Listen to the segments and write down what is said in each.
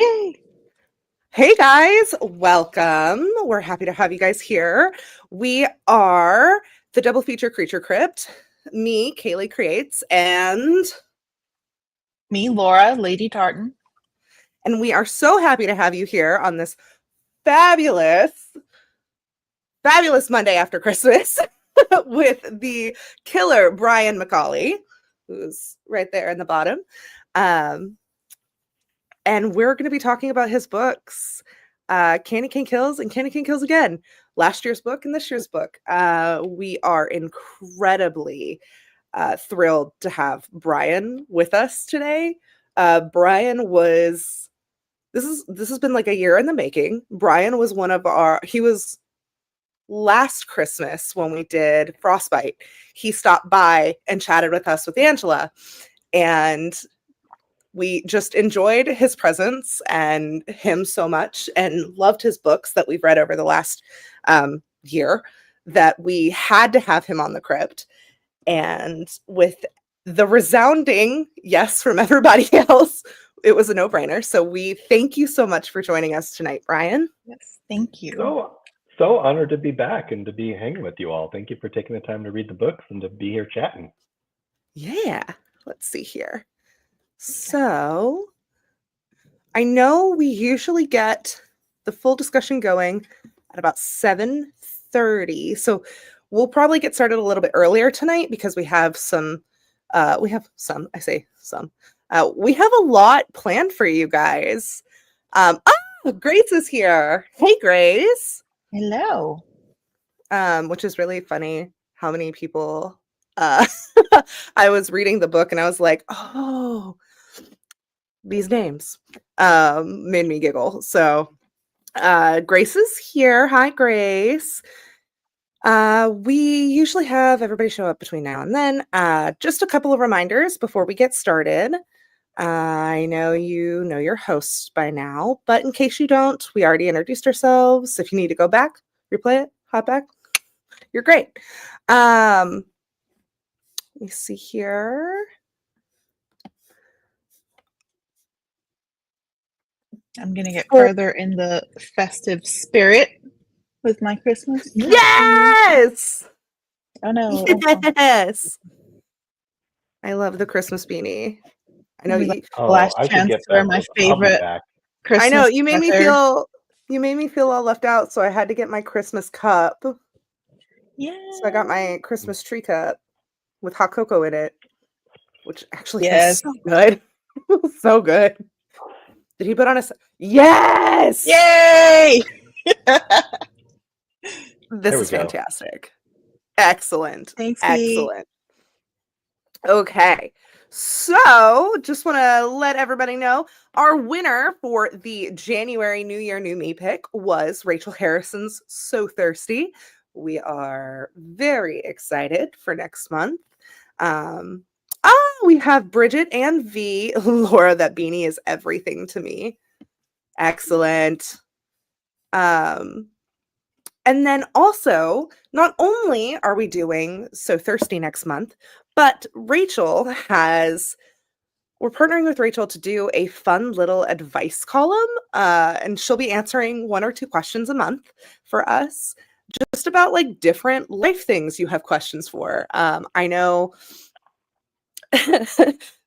Yay! Hey guys, welcome. We're happy to have you guys here. We are the Double Feature Creature Crypt. Me, Kaylee Creates, Me, Laura, Lady Tartan. and we are so happy to have you here on this fabulous, fabulous Monday after Christmas with the killer Brian McAuley, who's right there in the bottom. Um, and we're going to be talking about his books, Candy King Kills and Candy King Kills Again. Last year's book and this year's book. We are incredibly thrilled to have Brian with us today. Brian was this has been like a year in the making. Brian was he was last Christmas when we did Frostbite. He stopped by and chatted with us with Angela, and we just enjoyed his presence and him so much and loved his books that we've read over the last year that we had to have him on the crypt. And with the resounding yes from everybody else, it was a no-brainer. So we thank you so much for joining us tonight, Brian. Yes, thank you. So honored to be back and to be hanging with you all. Thank you for taking the time to read the books and to be here chatting. Yeah, let's see here. So I know we usually get the full discussion going at about 7:30. So we'll probably get started a little bit earlier tonight because we have we have a lot planned for you guys. Grace is here. Hey, Grace. Hello. Which is really funny how many people I was reading the book and I was like, oh, these names made me giggle. So Grace is here. Hi, Grace. We usually have everybody show up between now and then. Just a couple of reminders before we get started. I know you know your hosts by now, but in case you don't, we already introduced ourselves. If you need to go back, replay it, hop back, you're great. Let me see here. I'm going to get further in the festive spirit with my Christmas. Yes! Oh, no. Yes! I love the Christmas beanie. I know you. Last chance to wear my favorite Christmas. I know you made me feel. You made me feel all left out, so I had to get my Christmas cup. Yeah. So I got my Christmas tree cup with hot cocoa in it, which actually feels so good. So good. Did he put on a? Yes! Yay! This is fantastic. Excellent. Thanks, excellent. Okay. So, just want to let everybody know our winner for the January New Year New Me pick was Rachel Harrison's So Thirsty. We are very excited for next month. We have Bridget and V. Laura, that beanie is everything to me. Excellent. And then also, not only are we doing So Thirsty next month, but we're partnering with Rachel to do a fun little advice column, and she'll be answering 1 or 2 questions a month for us, just about like different life things you have questions for. I know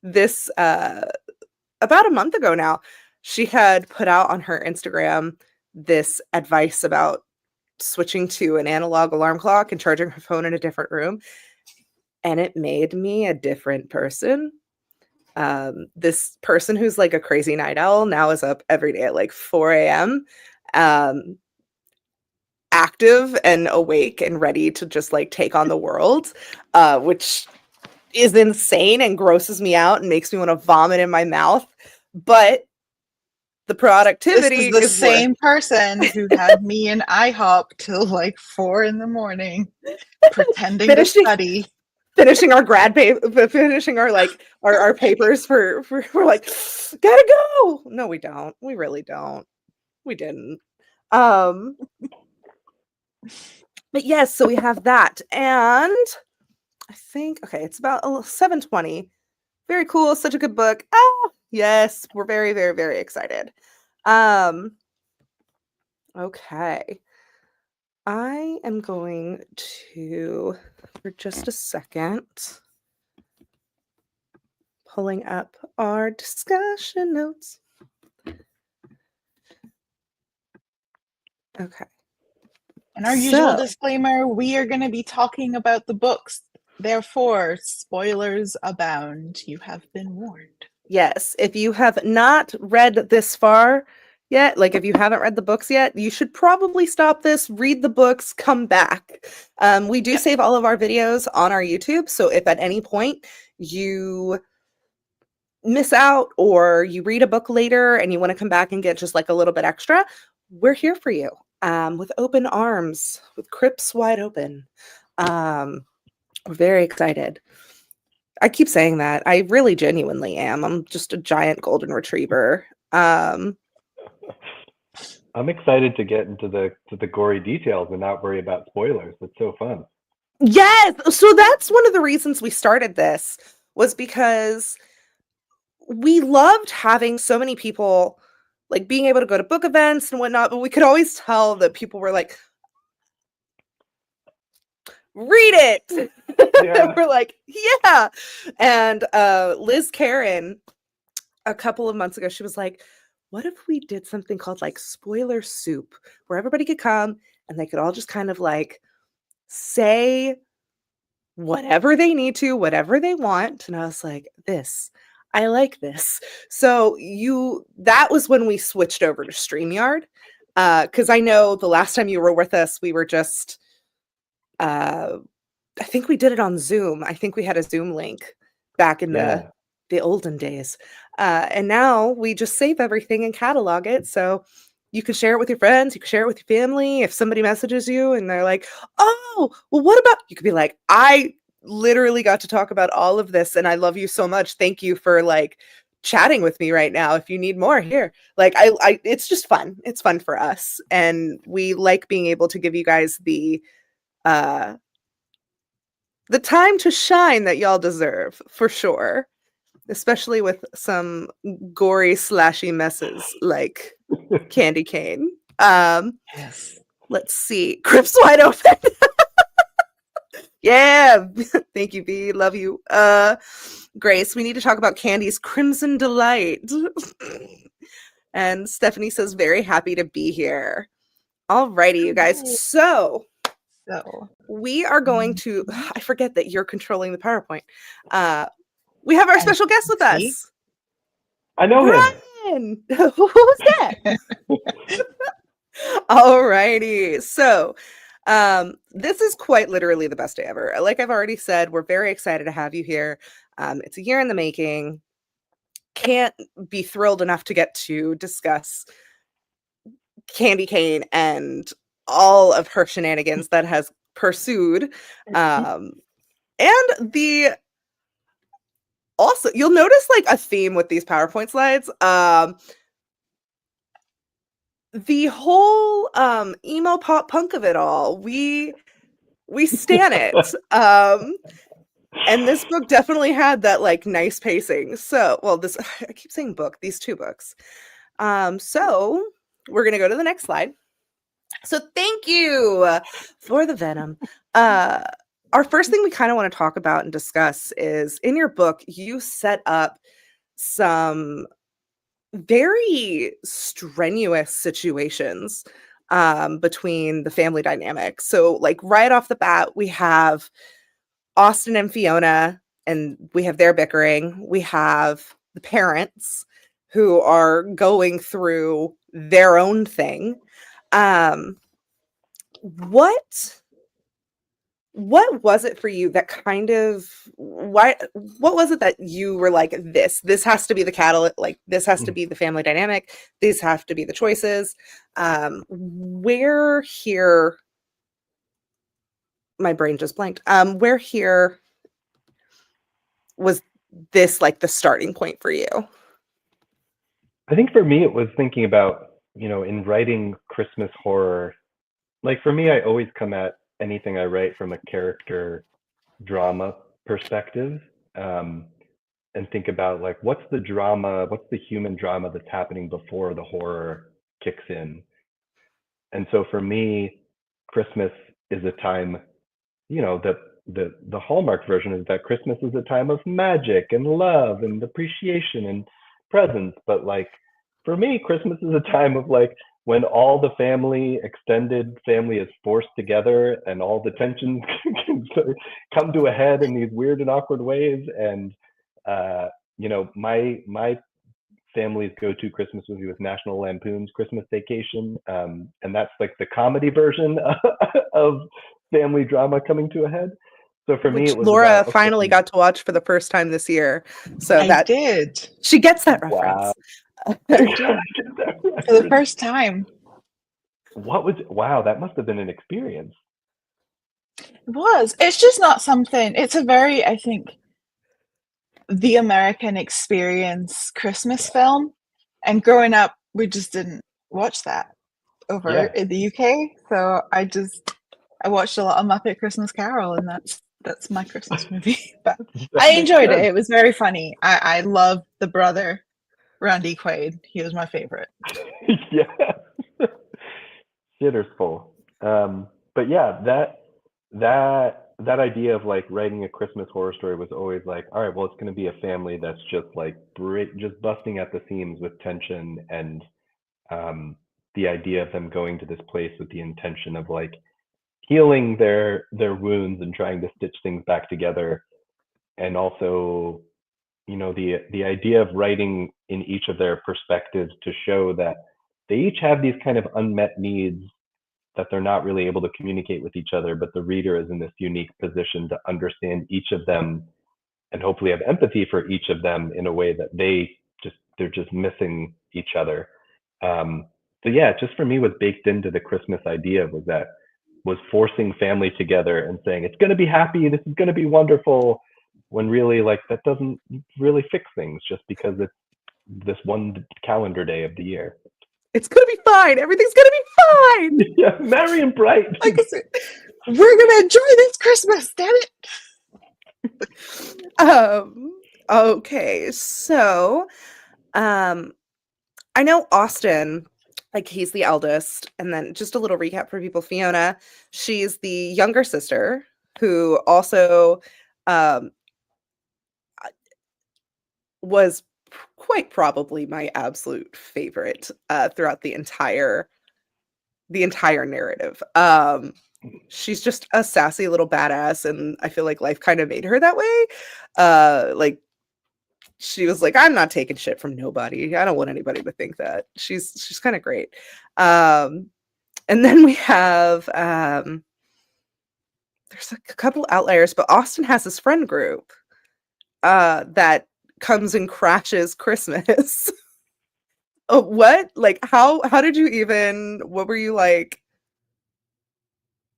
this about a month ago now, she had put out on her Instagram this advice about switching to an analog alarm clock and charging her phone in a different room, and it made me a different person. This person who's like a crazy night owl now is up every day at like 4 a.m. Active and awake and ready to just like take on the world, which is insane and grosses me out and makes me want to vomit in my mouth. But the productivity is the same person who had me in IHOP till like 4 a.m. pretending to study. Finishing our finishing our like our papers for we're like, gotta go. No, we don't. We really don't. We didn't. But yes, so we have that, and I think it's about 7:20. Very cool. Such a good book. Yes, we're very, very, very excited. Okay. I am going to, for just a second, pulling up our discussion notes. Okay. And our usual So, disclaimer, we are going to be talking about the books. Therefore, spoilers abound. You have been warned. yes, if you have not read this far yet, like if you haven't read the books yet, you should probably stop this, read the books, come back. We do Yep. save all of our videos on our YouTube, so if at any point you miss out or you read a book later and you want to come back and get just like a little bit extra, we're here for you, with open arms, with crypts wide open. We're very excited. I keep saying that. I really genuinely am. I'm just a giant golden retriever. I'm excited to get into the gory details and not worry about spoilers. It's so fun. Yes. So that's one of the reasons we started this, was because we loved having so many people, like being able to go to book events and whatnot, but we could always tell that people were like, read it. Yeah. We're like, yeah. And Liz Karen, a couple of months ago, she was like, what if we did something called like spoiler soup, where everybody could come and they could all just kind of like say whatever they need to, whatever they want. And I was like, I like this. So that was when we switched over to StreamYard. Because I know the last time you were with us, we were just, I think we did it on Zoom. I think we had a Zoom link back in Yeah. the olden days. And now we just save everything and catalog it. So you can share it with your friends. You can share it with your family. If somebody messages you and they're like, oh, well, what about, you could be like, I literally got to talk about all of this and I love you so much. Thank you for like chatting with me right now. If you need more here, like it's just fun. It's fun for us. And we like being able to give you guys the time to shine that y'all deserve, for sure. Especially with some gory, slashy messes like Candy Cane. Yes. Let's see. Crypts wide open. Yeah. Thank you, B. Love you. Grace, we need to talk about Candy's Crimson Delight. And Stephanie says, very happy to be here. Alrighty, you guys. So we are going to, I forget that you're controlling the PowerPoint. We have our special guest with us. I know Brian! Who's that? Alrighty. So this is quite literally the best day ever. Like I've already said, we're very excited to have you here. It's a year in the making. Can't be thrilled enough to get to discuss Candy Cane and all of her shenanigans that has pursued. And also, you'll notice like a theme with these PowerPoint slides. The whole emo pop punk of it all, we stan it. And this book definitely had that like nice pacing. So, well, I keep saying book, these two books. So we're gonna go to the next slide. So thank you for the venom. Our first thing we kind of want to talk about and discuss is, in your book, you set up some very strenuous situations between the family dynamics. So like right off the bat, we have Austin and Fiona, and we have their bickering. We have the parents who are going through their own thing. What was it for you that kind of, what was it that you were like, this has to be the catalyst, like this has to be the family dynamic, these have to be the choices? Where here, my brain just blanked. Where here was this like the starting point for you? I think for me, it was thinking about, in writing Christmas horror, like for me, I always come at anything I write from a character drama perspective. And and think about like what's the drama, what's the human drama that's happening before the horror kicks in. And so for me, Christmas is a time, the Hallmark version is that Christmas is a time of magic and love and appreciation and presents. But like for me, Christmas is a time of like when all the family, extended family, is forced together and all the tensions can come to a head in these weird and awkward ways. And my family's go-to Christmas movie was National Lampoon's Christmas Vacation, and that's like the comedy version of family drama coming to a head. So for me, Which it was Laura about, finally got to watch for the first time this year. So I did. she gets that wow. reference. For the first time. Wow, that must have been an experience. It was. It's just not something, it's a very, I think, the American experience Christmas film. And growing up, we just didn't watch that over in the UK. So I watched a lot of Muppet Christmas Carol, and that's my Christmas movie. But I enjoyed it. It was very funny. I loved the brother, Randy Quaid. He was my favorite. Yeah. Shitter's full. But yeah, that idea of like writing a Christmas horror story was always like, all right, well, it's going to be a family that's just like just busting at the seams with tension, and the idea of them going to this place with the intention of like healing their wounds and trying to stitch things back together. And also, the idea of writing in each of their perspectives to show that they each have these kind of unmet needs that they're not really able to communicate with each other, but the reader is in this unique position to understand each of them and hopefully have empathy for each of them in a way that they're just missing each other. So yeah, just for me, what baked into the Christmas idea was forcing family together and saying it's going to be happy, this is going to be wonderful, when really like that doesn't really fix things just because it's this one calendar day of the year. It's gonna be fine. Everything's gonna be fine. Yeah, merry and bright. Like I said, we're gonna enjoy this Christmas, damn it. Okay, so I know Austin, like he's the eldest, and then just a little recap for people. Fiona, she's the younger sister who also was quite probably my absolute favorite throughout the entire narrative. She's just a sassy little badass, and I feel like life kind of made her that way. Like she was like, I'm not taking shit from nobody. I don't want anybody to think that. She's kind of great. And then we have there's a couple outliers, but Austin has his friend group that comes and crashes Christmas. Oh, what? Like how did you even, what were you like,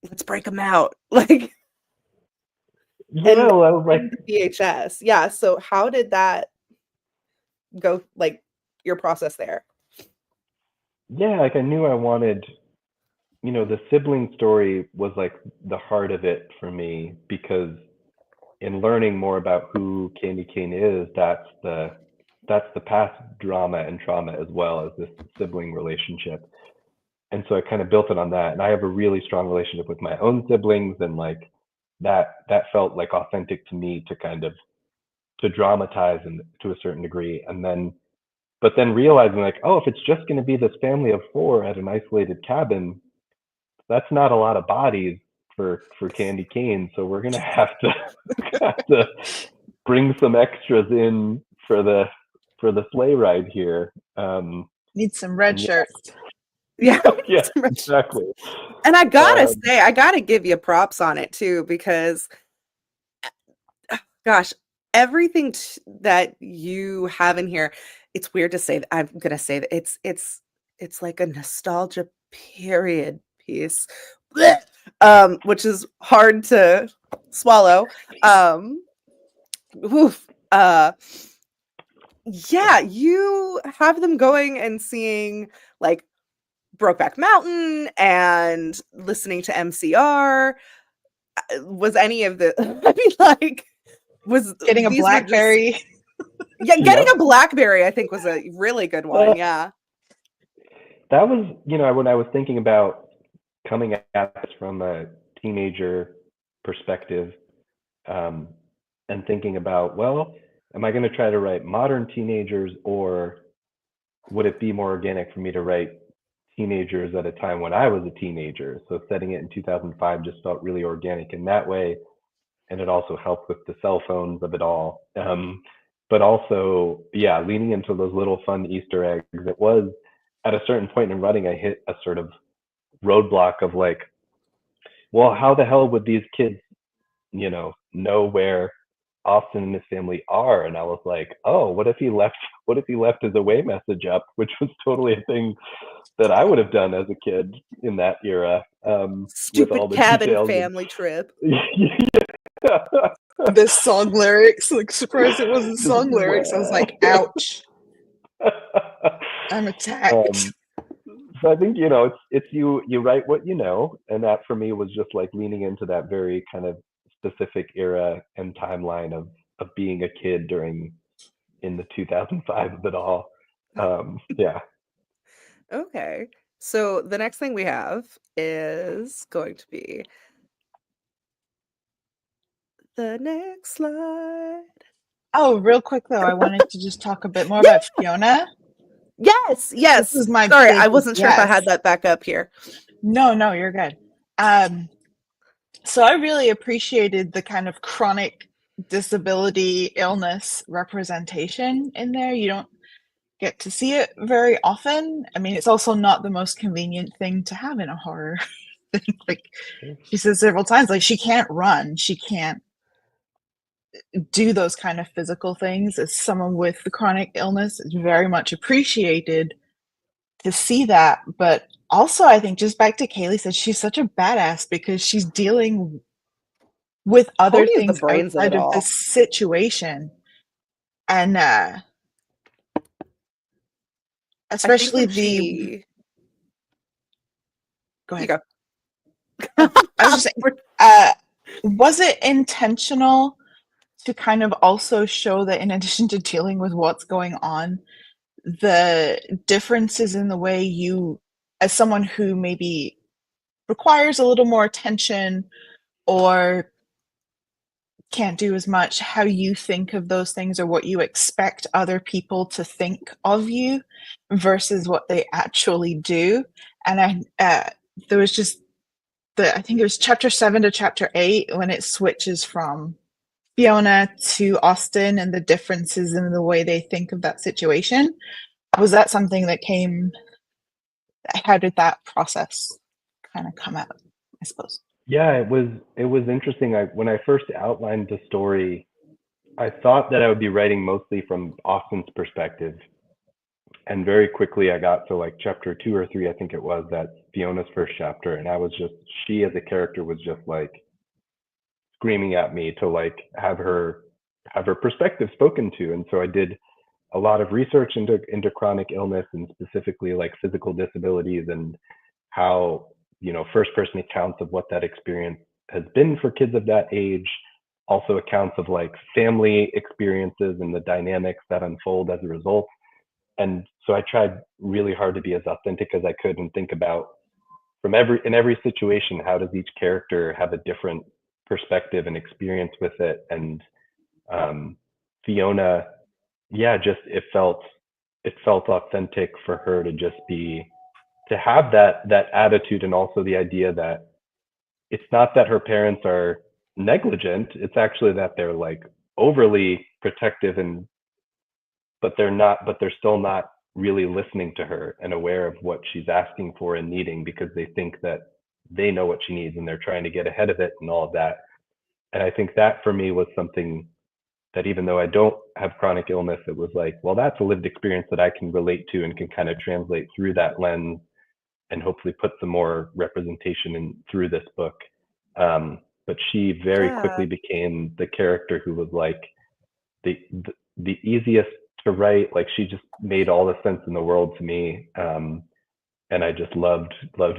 let's break them out? Like yeah, well, I was like VHS. Yeah, so how did that go, like your process there? Yeah, like I knew I wanted, the sibling story was like the heart of it for me, because in learning more about who Candy Cane is, that's the past drama and trauma as well as this sibling relationship. And so I kind of built it on that. And I have a really strong relationship with my own siblings, and like that felt like authentic to me to kind of to dramatize and to a certain degree. But then realizing like, oh, if it's just going to be this family of 4 at an isolated cabin, that's not a lot of bodies for Candy Cane. So we're gonna have to bring some extras in for the sleigh ride here. Need some red shirts. Yeah, yeah, exactly. And I gotta say, I gotta give you props on it too, because gosh, everything that you have in here, it's weird to say that. I'm gonna say that it's like a nostalgia period piece, which is hard to swallow. Yeah, you have them going and seeing like Brokeback Mountain and listening to MCR. Was any of the, I mean, like, was getting a these were BlackBerry? Yeah, getting Yep. a BlackBerry, I think, was a really good one. Yeah. That was, when I was thinking about coming at this from a teenager perspective, um, and thinking about, well, am I going to try to write modern teenagers, or would it be more organic for me to write teenagers at a time when I was a teenager? So setting it in 2005 just felt really organic in that way. And it also helped with the cell phones of it all. But also, yeah, leaning into those little fun Easter eggs. It was at a certain point in writing, I hit a sort of roadblock of like, well, how the hell would these kids, know where Austin and his family are? And I was like, oh, what if he left? What if he left his away message up, which was totally a thing that I would have done as a kid in that era, with all Stupid the cabin details. family trip. The song lyrics, like, surprised it wasn't song lyrics. I was like, ouch, I'm attacked. So I think, it's you write what you know, and that for me was just like leaning into that very kind of specific era and timeline of being a kid in the 2005 of it all. Yeah. Okay. So the next thing we have is going to be the next slide. Oh, real quick though, I wanted to just talk a bit more about Fiona. Yes, yes. This is my Sorry, I biggest wasn't sure if I had yes. that back up here. No, you're good. So I really appreciated the kind of chronic disability illness representation in there. You don't get to see it very often. I mean, it's also not the most convenient thing to have in a horror thing. Like she says several times, like she can't run, she can't do those kind of physical things. As someone with the chronic illness, it's very much appreciated to see that. But also, I think just back to Kaylee said, she's such a badass because she's dealing with other Tony is the things brains of it outside of all. this situation. And I think especially when she... Go You ahead. go. I was just saying, was it intentional to kind of also show that in addition to dealing with what's going on, the differences in the way you, as someone who maybe requires a little more attention or can't do as much, how you think of those things or what you expect other people to think of you versus what they actually do? And there was just I think it was chapter 7 to chapter 8 when it switches from Fiona to Austin and the differences in the way they think of that situation. Was that something that came? How did that process kind of come out, I suppose? Yeah, it was interesting. When I first outlined the story, I thought that I would be writing mostly from Austin's perspective. And very quickly I got to like chapter 2 or 3, I think it was, that Fiona's first chapter, and she as a character was just like screaming at me to like have her perspective spoken to. And so I did a lot of research into chronic illness, and specifically like physical disabilities, and how, first person accounts of what that experience has been for kids of that age, also accounts of like family experiences and the dynamics that unfold as a result. And so I tried really hard to be as authentic as I could and think about, in every situation, how does each character have a different perspective and experience with it. And Fiona, yeah, just it felt authentic for her to just to have that attitude, and also the idea that it's not that her parents are negligent, it's actually that they're like overly protective, but they're still not really listening to her and aware of what she's asking for and needing, because they think that they know what she needs and they're trying to get ahead of it and all of that. And I think that for me was something that, even though I don't have chronic illness, it was like, well, that's a lived experience that I can relate to and can kind of translate through that lens, and hopefully put some more representation in through this book. But she very quickly became the character who was like the easiest to write. Like she just made all the sense in the world to me, and I just loved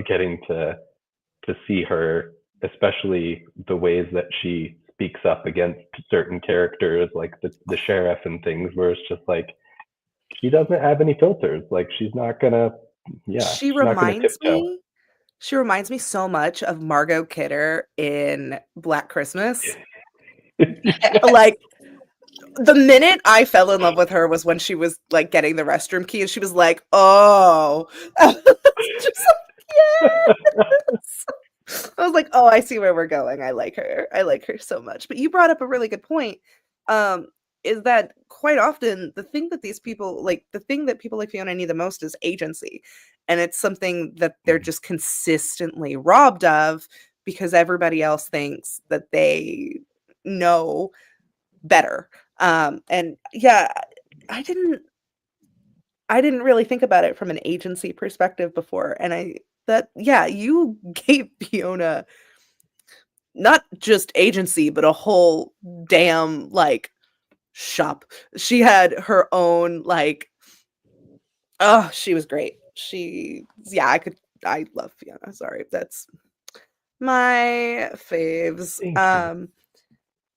getting to see her, especially the ways that she speaks up against certain characters, like the sheriff and things, where it's just like she doesn't have any filters. Like she's not gonna, yeah, She she's not gonna reminds tiptoe. me she reminds me so much of Margot Kidder in Black Christmas. Like, the minute I fell in love with her was when she was like getting the restroom key and she was like, oh. I was just like, yes. I was like, oh, I see where we're going. I like her. I like her so much. But you brought up a really good point. Is that quite often the thing that people like Fiona need the most is agency. And it's something that they're just consistently robbed of because everybody else thinks that they know better. And yeah, I didn't really think about it from an agency perspective before. And you gave Fiona not just agency, but a whole damn like shop. She had her own like, oh, she was great. I love Fiona. Sorry, that's my faves. Thank you.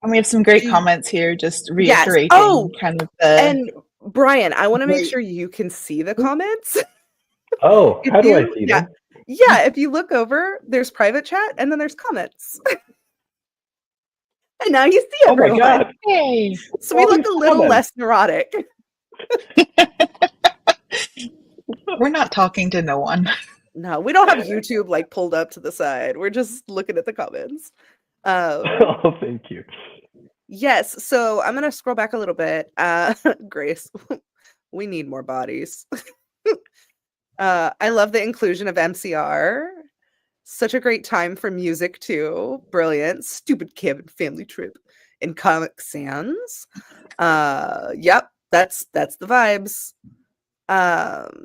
And we have some great comments here, just Yes. reiterating Oh, kind of and Brian, I want to make Great. sure you can see the comments. Oh, how do I see them? Yeah, if you look over, there's private chat and then there's comments. And now you see everyone. Oh my God. Hey. So we look a little comments. less neurotic. We're not talking to no one. No, we don't have YouTube like pulled up to the side. We're just looking at the comments. Oh, thank you. Yes, so I'm gonna scroll back a little bit. Grace, we need more bodies. I love the inclusion of MCR. Such a great time for music too. Brilliant. Stupid Kevin family trip in Comic Sans. Yep, that's the vibes.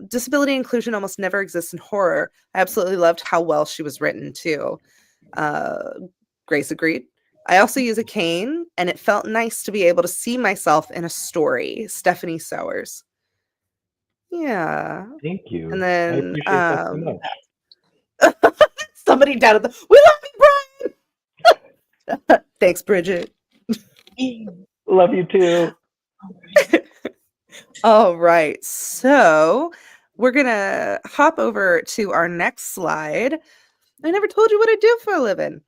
Disability inclusion almost never exists in horror. I absolutely loved how well she was written too. Grace agreed. I also use a cane, and it felt nice to be able to see myself in a story. Stephanie Sowers. Yeah. Thank you. And I then appreciate that so much. somebody down at the we love you, Brian. Thanks, Bridget. Love you too. All right. So we're gonna hop over to our next slide. I never told you what I do for a living.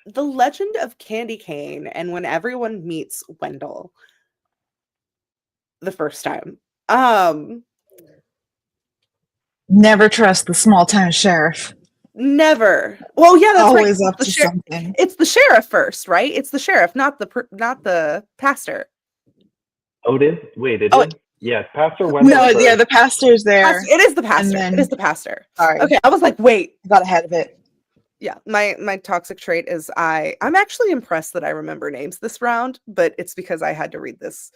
The Legend of Candy Cane and When Everyone Meets Wendell. The first time. Never trust the small town sheriff. Never. Well, yeah, that's Always right. up to something. It's the sheriff first, right? It's the sheriff, not the pastor. Oh, it is? Wait, it Oh, is? Yeah, Pastor Wendell. No, first. yeah, the pastor's there. It is the pastor. then- It is the pastor. Sorry. Okay, I was like, wait. I got ahead of it. Yeah, my toxic trait is I'm actually impressed that I remember names this round, but it's because I had to read this.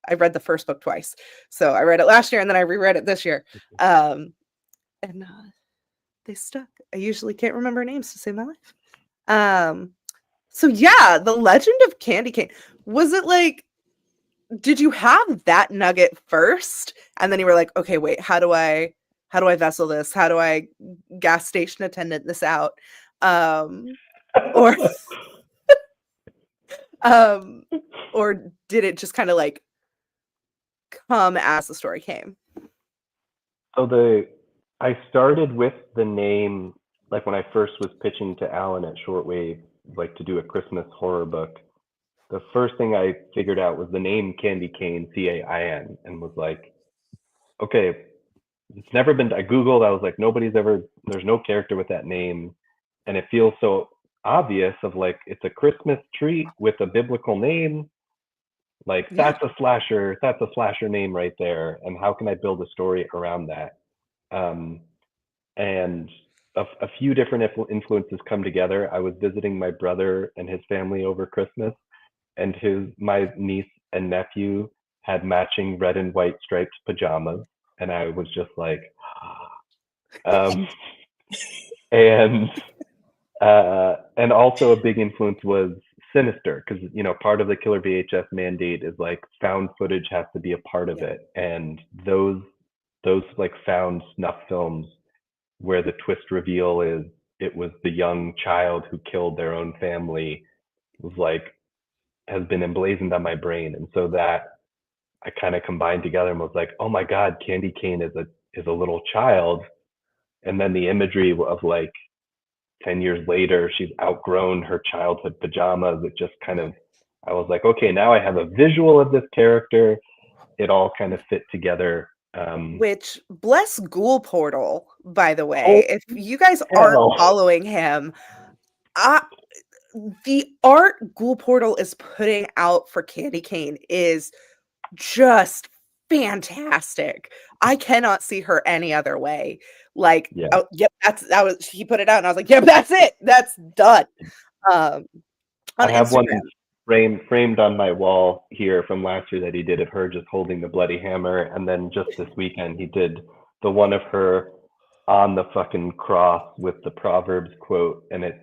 I read the first book twice. So I read it last year and then I reread it this year. And they stuck. I usually can't remember names to save my life. So yeah, The Legend of Candy Cane. Was it like, did you have that nugget first? And then you were like, okay, wait, how do I vessel this? How do I gas station attendant this out? Or did it just kind of like come as the story came? So I started with the name, like when I first was pitching to Alan at Shortwave, like to do a Christmas horror book. The first thing I figured out was the name Candy Cane, Cain, and was like, okay, it's never been, I Googled, I was like, there's no character with that name. And it feels so obvious of like, it's a Christmas treat with a biblical name. Like that's a slasher name right there. And how can I build a story around that? And a few different influences come together. I was visiting my brother and his family over Christmas, and my niece and nephew had matching red and white striped pajamas, and I was just like, and also a big influence was Sinister, because part of the Killer VHS mandate is like found footage has to be a part of it, and those like found snuff films where the twist reveal is it was the young child who killed their own family was like has been emblazoned on my brain. And so that I kind of combined together and was like, oh my God, Candy Cane is a little child. And then the imagery of like 10 years later, she's outgrown her childhood pajamas. It just kind of, I was like, okay, now I have a visual of this character. It all kind of fit together. Which, bless Ghoul Portal, by the Oh, way. If you guys aren't hell. following him, the art Ghoul Portal is putting out for Candy Cane is just fantastic. I cannot see her any other way. Like, Yeah. oh, yep, that was he put it out, and I was like, yep, that's it. That's done. On I have one Instagram. framed on my wall here from last year that he did of her just holding the bloody hammer, and then just this weekend he did the one of her on the fucking cross with the Proverbs quote, and it's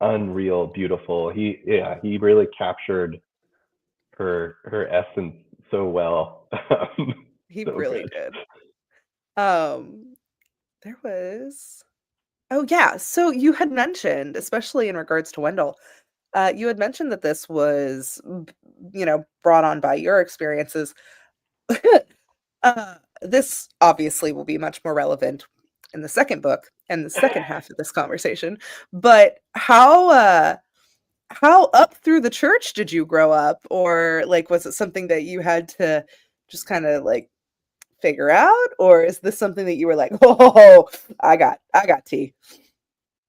unreal, beautiful. He really captured her essence so well. He So really good. did. There was oh yeah, so you had mentioned, especially in regards to Wendell, you had mentioned that this was, brought on by your experiences. This obviously will be much more relevant in the second book and the second half of this conversation. But how up through the church did you grow up, or like was it something that you had to just kind of like figure out, or is this something that you were like, oh, I got tea?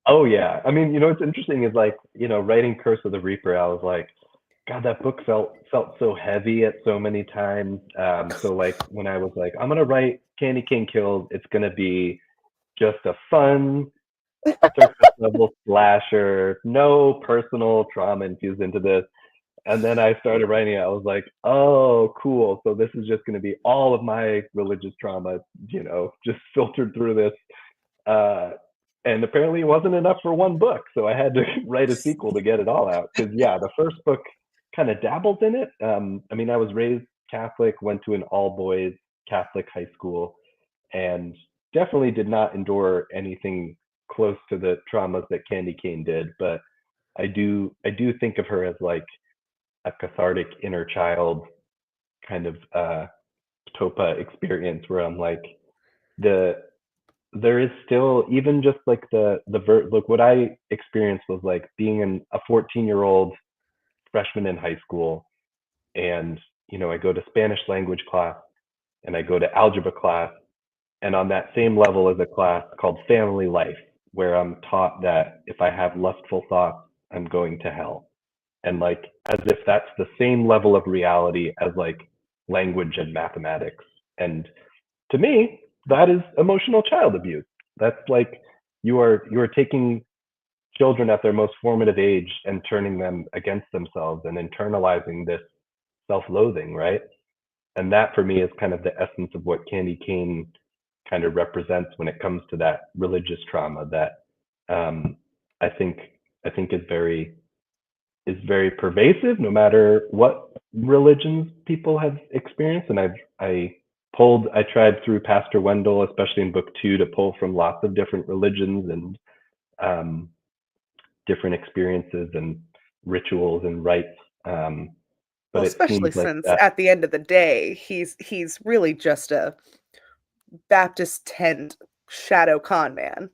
Oh yeah. I mean, what's interesting is like, writing Curse of the Reaper, I was like, God, that book felt so heavy at so many times. So like when I was like, I'm gonna write Candy Cane Kills, it's gonna be just a fun surface level slasher, no personal trauma infused into this. And then I started writing it. I was like, oh, cool. So this is just going to be all of my religious trauma, just filtered through this. And apparently it wasn't enough for one book. So I had to write a sequel to get it all out. Because, yeah, the first book kind of dabbles in it. I mean, I was raised Catholic, went to an all boys Catholic high school, and definitely did not endure anything close to the traumas that Candy Cane did. But I do think of her as like a cathartic inner child kind of topa experience where I'm like there is still, even just like look, what I experienced was like being a 14-year-old freshman in high school, and I go to Spanish language class and I go to algebra class, and on that same level as a class called family life, where I'm taught that if I have lustful thoughts, I'm going to hell. And like as if that's the same level of reality as like language and mathematics. And to me, that is emotional child abuse. That's like you are taking children at their most formative age and turning them against themselves and internalizing this self-loathing, right? And that for me is kind of the essence of what Candy Cane kind of represents when it comes to that religious trauma that I think is very pervasive no matter what religions people have experienced. And I tried through Pastor Wendell, especially in book 2, to pull from lots of different religions and different experiences and rituals and rites. But Well, it especially seems like since that at the end of the day, he's really just a Baptist tent shadow con man.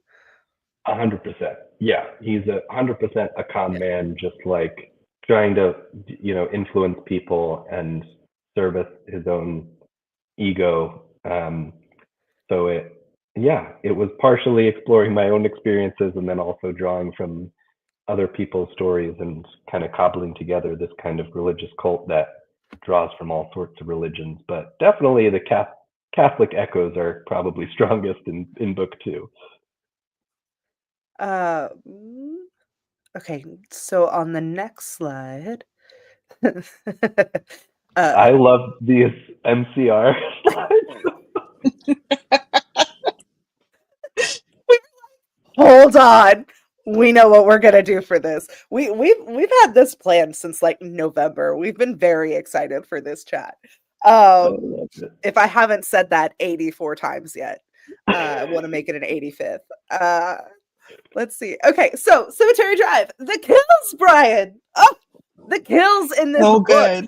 100%. Yeah, he's 100% a con Yeah. man, just like trying to, influence people and service his own ego. So it was partially exploring my own experiences and then also drawing from other people's stories and kind of cobbling together this kind of religious cult that draws from all sorts of religions. But definitely the Catholic echoes are probably strongest in book 2. Uh, mm, okay, so on the next slide, I love these MCR slides. hold on. We know what we're gonna do for this. We've had this planned since like November. We've been very excited for this chat. I love it. If I haven't said that 84 times yet, I want to make it an 85th. Let's see. Okay, so Cemetery Drive, the kills, Brian. Oh, the kills in this So book. good.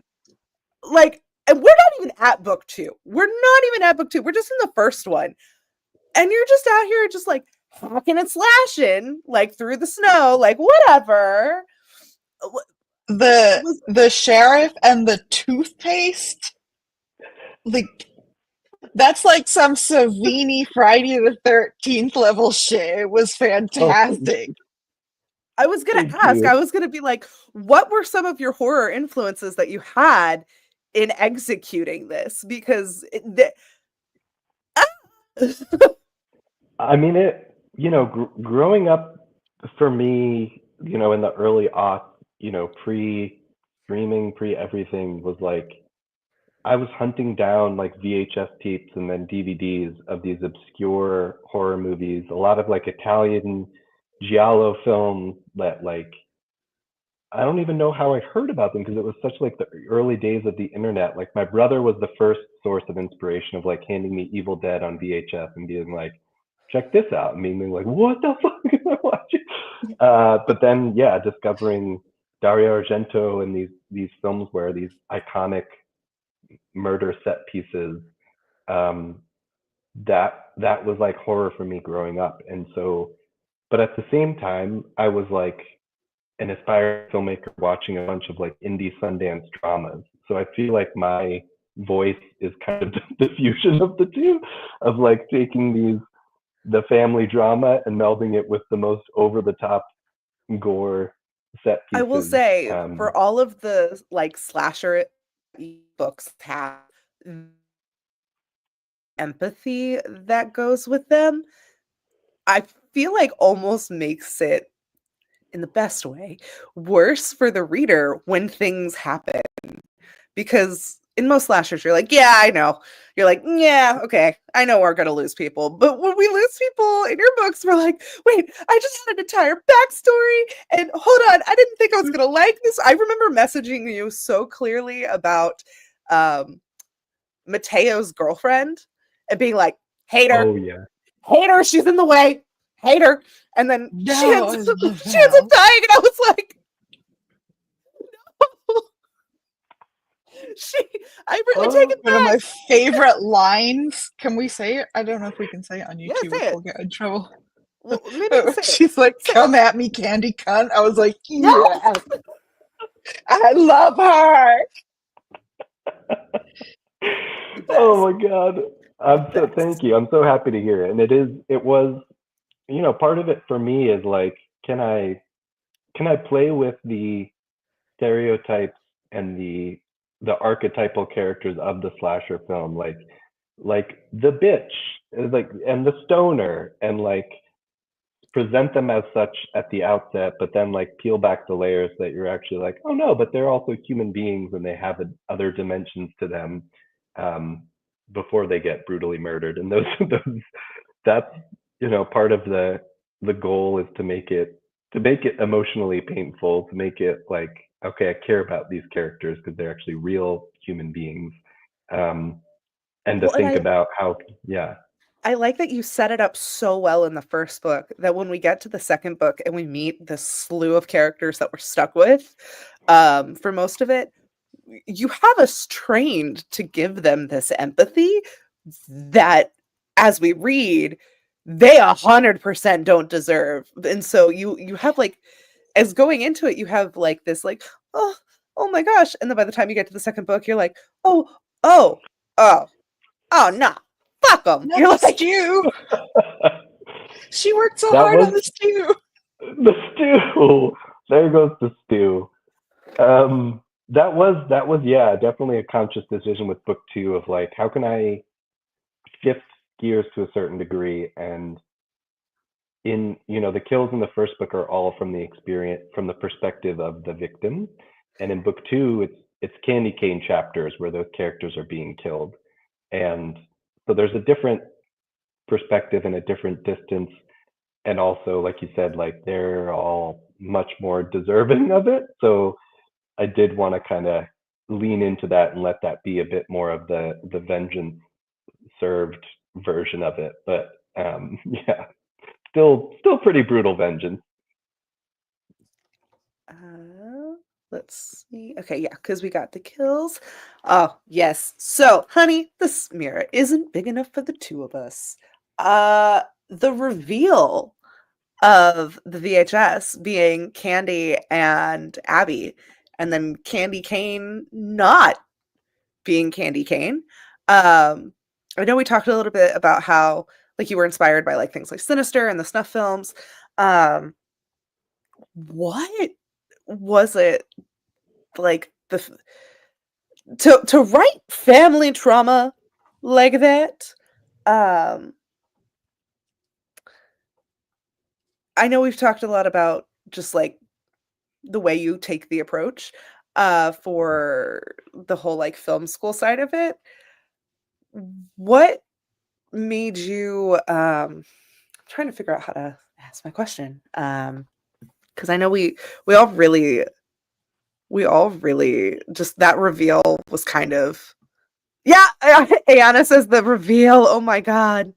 Like, and we're not even at book 2. We're not even at book 2. We're just in the first one. And you're just out here just like hacking and slashing, like through the snow, like whatever. The sheriff and the toothpaste, like that's like some Savini Friday the 13th level shit. It was fantastic. I was gonna Thank ask, you. I was gonna be like, what were some of your horror influences that you had in executing this? Because I mean, growing up for me, in the early aughts, pre-streaming, pre-everything was like, I was hunting down like VHS tapes and then DVDs of these obscure horror movies, a lot of like Italian giallo films that like I don't even know how I heard about them because it was such like the early days of the internet. Like my brother was the first source of inspiration of like handing me Evil Dead on VHS and being like, check this out. And being like, what the fuck am I watching? But then yeah, discovering Dario Argento and these films where these iconic murder set pieces, that was like horror for me growing up. And so, but at the same time, I was like an aspiring filmmaker watching a bunch of like indie Sundance dramas. So I feel like my voice is kind of the fusion of the two, of like taking the family drama and melding it with the most over the top gore set pieces. I will say, for all of the like slasher books have empathy that goes with them, I feel like almost makes it, in the best way, worse for the reader when things happen. Because in most slashers, you're like, yeah, I know. You're like, yeah, okay, I know we're gonna lose people. But when we lose people in your books, we're like, wait, I just had an entire backstory, and hold on, I didn't think I was gonna like this. I remember messaging you so clearly about Mateo's girlfriend and being like, hate her, oh yeah, hate her, she's in the way, hate her. And then No, she ends I up love dying, and I was like, I take it one of back. my favorite lines. Can we say it? I don't know if we can say it on Yeah, YouTube say if it. we'll get in trouble. Well, maybe you say it. She's like, Say come it. at me, candy cunt. I was like, Yes! yes, I love her. The best. oh my god, thank you. I'm so happy to hear it. And it was part of it for me is like, can I play with the stereotypes and the archetypal characters of the slasher film, like the bitch, like, and the stoner, and like present them as such at the outset, but then like peel back the layers that you're actually like, oh no, but they're also human beings and they have other dimensions to them, before they get brutally murdered. And those that's part of the goal is to make it emotionally painful, to make it like, okay, I care about these characters because they're actually real human beings, and to think about how, yeah. I like that you set it up so well in the first book that when we get to the second book and we meet the slew of characters that we're stuck with, for most of it, you have us trained to give them this empathy that, as we read, they 100% don't deserve. And so you have like, as going into it, you have like this like, oh my gosh. And then by the time you get to the second book, you're like, oh no, fuck them. Not You're the like, stew. She worked so That hard was on the stew. the stew. There goes the stew. That was yeah, definitely a conscious decision with book 2 of like, how can I shift gears to a certain degree. And in the kills in the first book are all from the perspective of the victim, and in book 2 it's candy cane chapters where those characters are being killed. And so there's a different perspective and a different distance, and also, like you said, like they're all much more deserving of it. So I did want to kind of lean into that and let that be a bit more of the vengeance served version of it. But yeah, still pretty brutal vengeance. Let's see. Okay, yeah, because we got the kills. Oh, yes. So, honey, this mirror isn't big enough for the two of us. The reveal of the VHS being Candy and Abby, and then Candy Kane not being Candy Kane. I know we talked a little bit about how like you were inspired by like things like Sinister and the snuff films. What was it like to write family trauma like that? I know we've talked a lot about just like the way you take the approach for the whole like film school side of it. What made you I'm trying to figure out how to ask my question. Because I know we all really just that reveal was kind of yeah. Ayana says the reveal. Oh my god.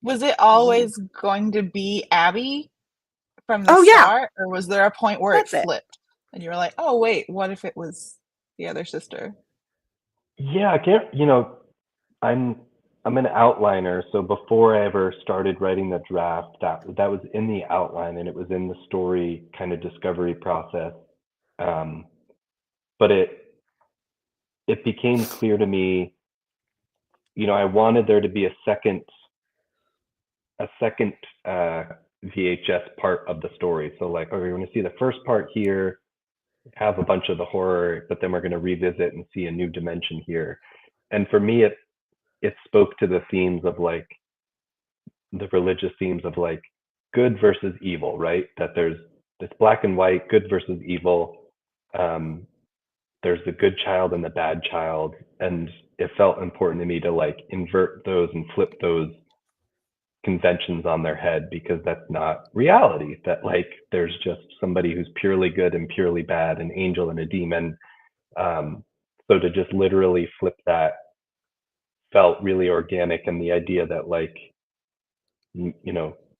Was it always going to be Abby from the Oh yeah, start, or was there a point where it that's it. flipped and you were like, "Oh wait, what if it was the other sister?" Yeah, I can't. I'm an outliner, so before I ever started writing the draft, that was in the outline and it was in the story kind of discovery process. But it became clear to me, I wanted there to be a second VHS part of the story. So like, okay, we're going to see the first part here, have a bunch of the horror, but then we're going to revisit and see a new dimension here. And for me, it spoke to the themes of like the religious themes of like good versus evil, right? That there's this black and white, good versus evil. There's the good child and the bad child, and it felt important to me to like invert those and flip those conventions on their head, because that's not reality. That like there's just somebody who's purely good and purely bad, an angel and a demon. So to just literally flip that felt really organic, and the idea that like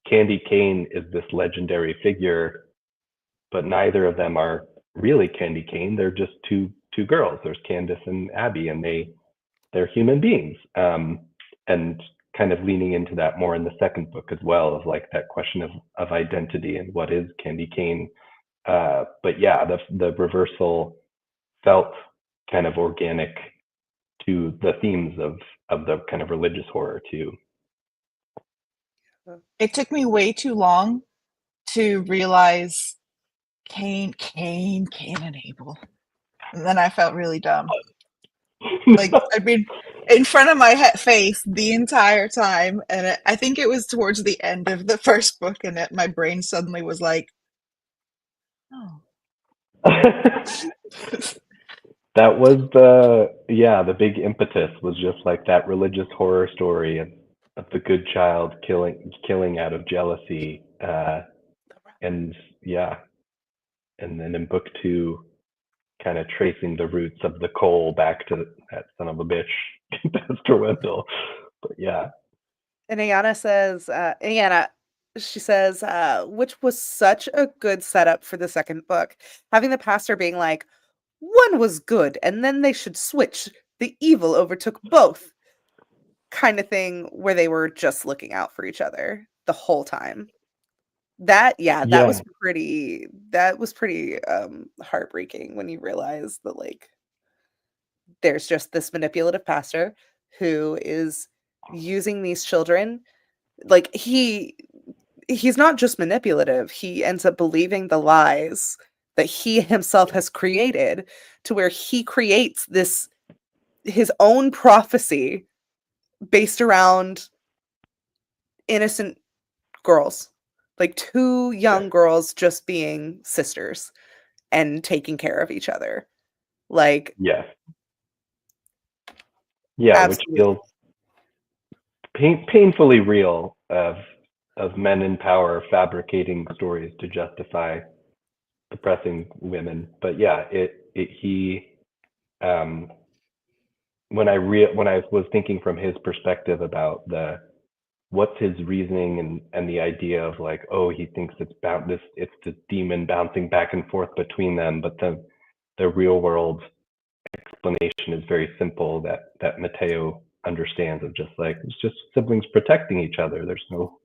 Candy Kane is this legendary figure, but neither of them are really Candy Kane. They're just two girls. There's Candace and Abby, and they're human beings. And kind of leaning into that more in the second book as well, of like that question of identity and what is Candy Kane. But yeah, the reversal felt kind of organic to the themes of the kind of religious horror too. It took me way too long to realize Cain and Abel. And then I felt really dumb. Like I'd been in front of my face the entire time, and I think it was towards the end of the first book, and my brain suddenly was like, "Oh." That was the big impetus was just like that religious horror story of the good child killing out of jealousy, and yeah, and then in book 2, kind of tracing the roots of the coal back to that son of a bitch, Pastor Wendell. But yeah. And she says, which was such a good setup for the second book, having the pastor being like, one was good, and then they should switch. The evil overtook both, kind of thing, where they were just looking out for each other the whole time. That was pretty heartbreaking when you realize that like there's just this manipulative pastor who is using these children. Like he's not just manipulative, he ends up believing the lies that he himself has created, to where he creates his own prophecy based around innocent girls, like 2 young girls just being sisters and taking care of each other. Like, yes. Yeah, absolutely. Which feels painfully real of men in power fabricating stories to justify oppressing women. But yeah, when I was thinking from his perspective about the what's his reasoning and the idea of like, oh, he thinks it's the demon bouncing back and forth between them, but the real world explanation is very simple that Mateo understands, of just like, it's just siblings protecting each other. There's no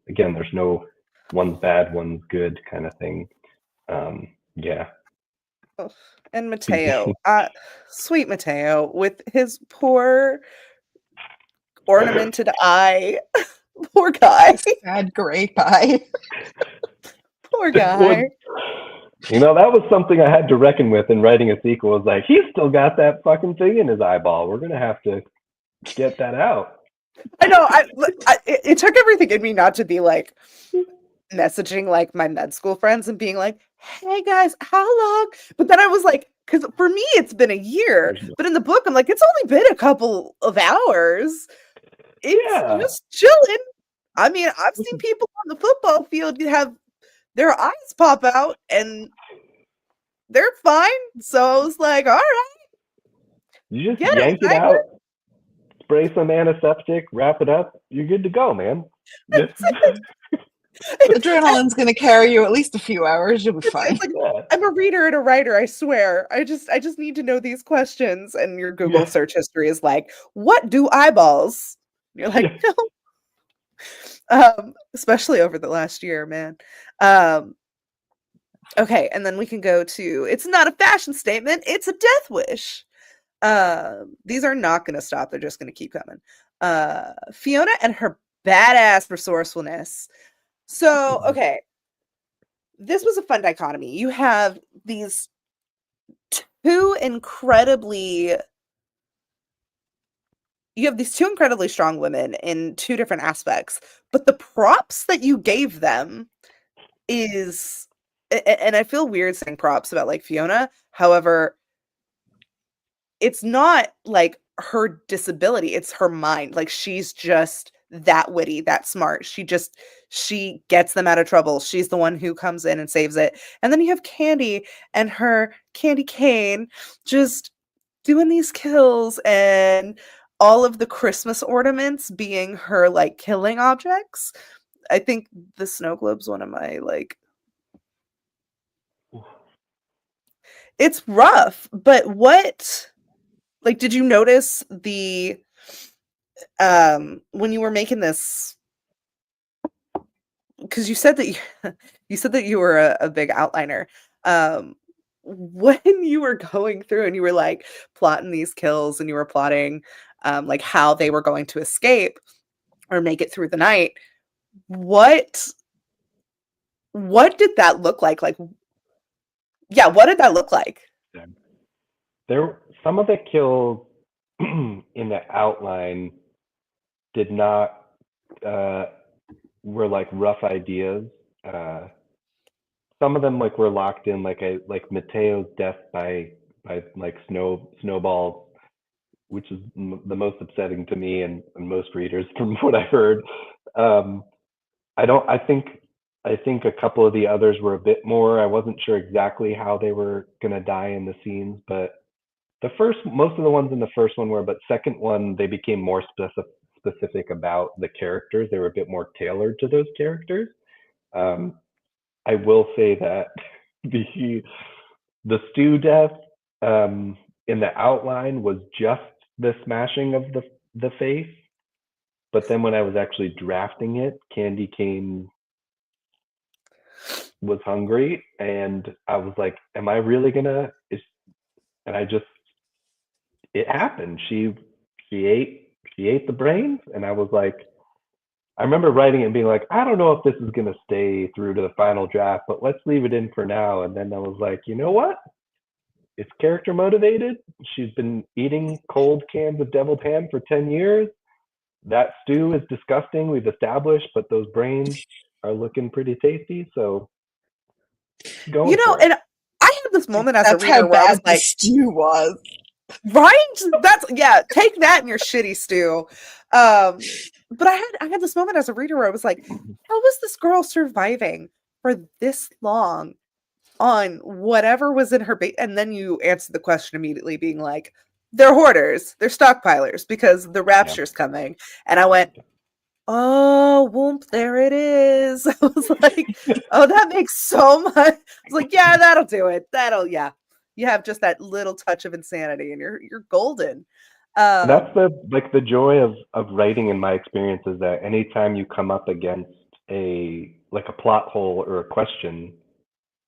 one's bad, one's good kind of thing. Yeah. Oh, and Mateo, sweet Mateo, with his poor ornamented eye. Poor guy. Sad grape eye. Poor guy. You know, that was something I had to reckon with in writing a sequel. Was like, he's still got that fucking thing in his eyeball. We're gonna have to get that out. I know. It took everything in me not to be like messaging like my med school friends and being like, "Hey guys, how long?" But then I was like, because for me it's been a year, but in the book I'm like, it's only been a couple of hours. It's just chilling. I mean, I've seen people on the football field have their eyes pop out and they're fine. So I was like, all right. You just yank it out, spray some antiseptic, wrap it up. You're good to go, man. Adrenaline's going to carry you at least a few hours. You'll be fine. Like, I'm a reader and a writer, I swear. I just need to know these questions. And your Google search history is like, what do eyeballs? And you're like, no. Especially over the last year, man. Okay, and then we can go to, it's not a fashion statement, it's a death wish. These are not going to stop. They're just going to keep coming. Fiona and her badass resourcefulness. So, okay. This was a fun dichotomy. You have these two incredibly strong women in two different aspects, but the props that you gave them is, and I feel weird saying props about like Fiona. However, it's not like her disability, it's her mind. Like she's just that witty, that smart. She gets them out of trouble. She's the one who comes in and saves it. And then you have Candy and her Candy Cain just doing these kills, and all of the Christmas ornaments being her like killing objects. I think the snow globe's one of my like, it's rough, but what, like, did you notice the when you were making this, because you said that you were a big outliner, when you were going through and you were like plotting these kills and you were plotting like how they were going to escape or make it through the night, what did that look like? Like, yeah, what did that look like? Some of the kills in the outline did not were like rough ideas. Some of them like were locked in, like Mateo's death by like snowballs, which is the most upsetting to me and most readers from what I heard. I think a couple of the others were a bit more. I wasn't sure exactly how they were gonna die in the scenes, but most of the ones in the first one were, but second one they became more specific about the characters. They were a bit more tailored to those characters. I will say that the Stu death in the outline was just the smashing of the face, but then when I was actually drafting it, Candy Cane was hungry, and I was like, "Am I really gonna?" And it happened. She ate the brains, and I was like, I remember writing it and being like, I don't know if this is going to stay through to the final draft, but let's leave it in for now. And then I was like, you know what? It's character motivated. She's been eating cold cans of deviled ham for 10 years. That stew is disgusting, we've established, but those brains are looking pretty tasty. So and I had this moment as a reader where I was like, stew was. Right? Take that in your shitty stew. But I had this moment as a reader where I was like, how was this girl surviving for this long on whatever was in her and then you answered the question immediately being like, they're hoarders, they're stockpilers because the rapture's coming. And I went, Oh, whoop, there it is. I was like, oh, that makes so much. I was like, yeah, that'll do it. Yeah. You have just that little touch of insanity and you're golden. That's Um, the joy of writing in my experience is that anytime you come up against a plot hole or a question,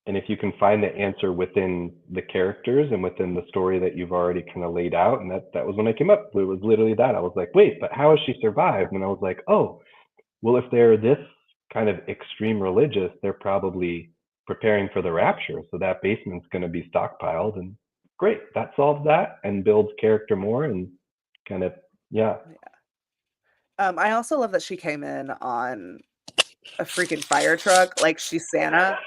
and if you can find the answer within the characters and within the story that you've already kind of laid out, and that was when I came up. It was literally that. I was like, wait, but how has she survived? And I was like, oh, well, if they're this kind of extreme religious, they're probably preparing for the rapture. So that basement's going to be stockpiled, and great, that solves that and builds character more and kind of, yeah. I also love that she came in on a freaking fire truck like she's Santa.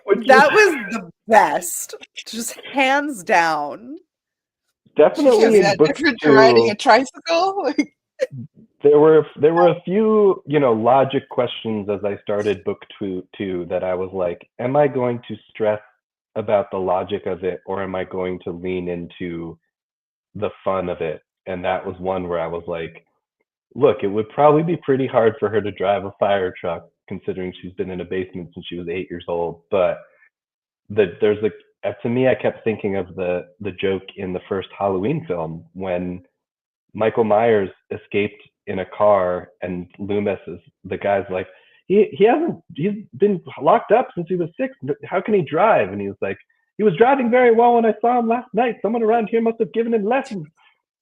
Which was That was the best, just hands down. Is definitely in that book different to riding a two. tricycle? Like, There were a few, logic questions as I started book two that I was like, am I going to stress about the logic of it, or am I going to lean into the fun of it? And that was one where I was like, look, it would probably be pretty hard for her to drive a fire truck considering she's been in a basement since she was 8 years old. But there's to me, I kept thinking of the joke in the first Halloween film when Michael Myers escaped in a car, and Loomis is the guy's like, he's been locked up since he was 6. How can he drive? And he was like, he was driving very well when I saw him last night. Someone around here must have given him lessons.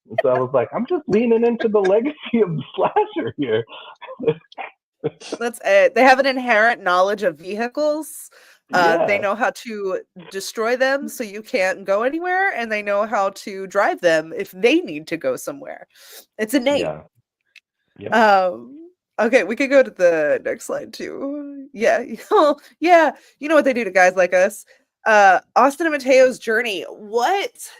And so I was like, I'm just leaning into the legacy of the slasher here. That's it. They have an inherent knowledge of vehicles. They Yeah, know how to destroy them so you can't go anywhere, and they know how to drive them if they need to go somewhere. It's innate. yeah, yep. Okay, we could go to the next slide too. Yeah, yeah, you know what they do to guys like us. Austin and Mateo's journey. What?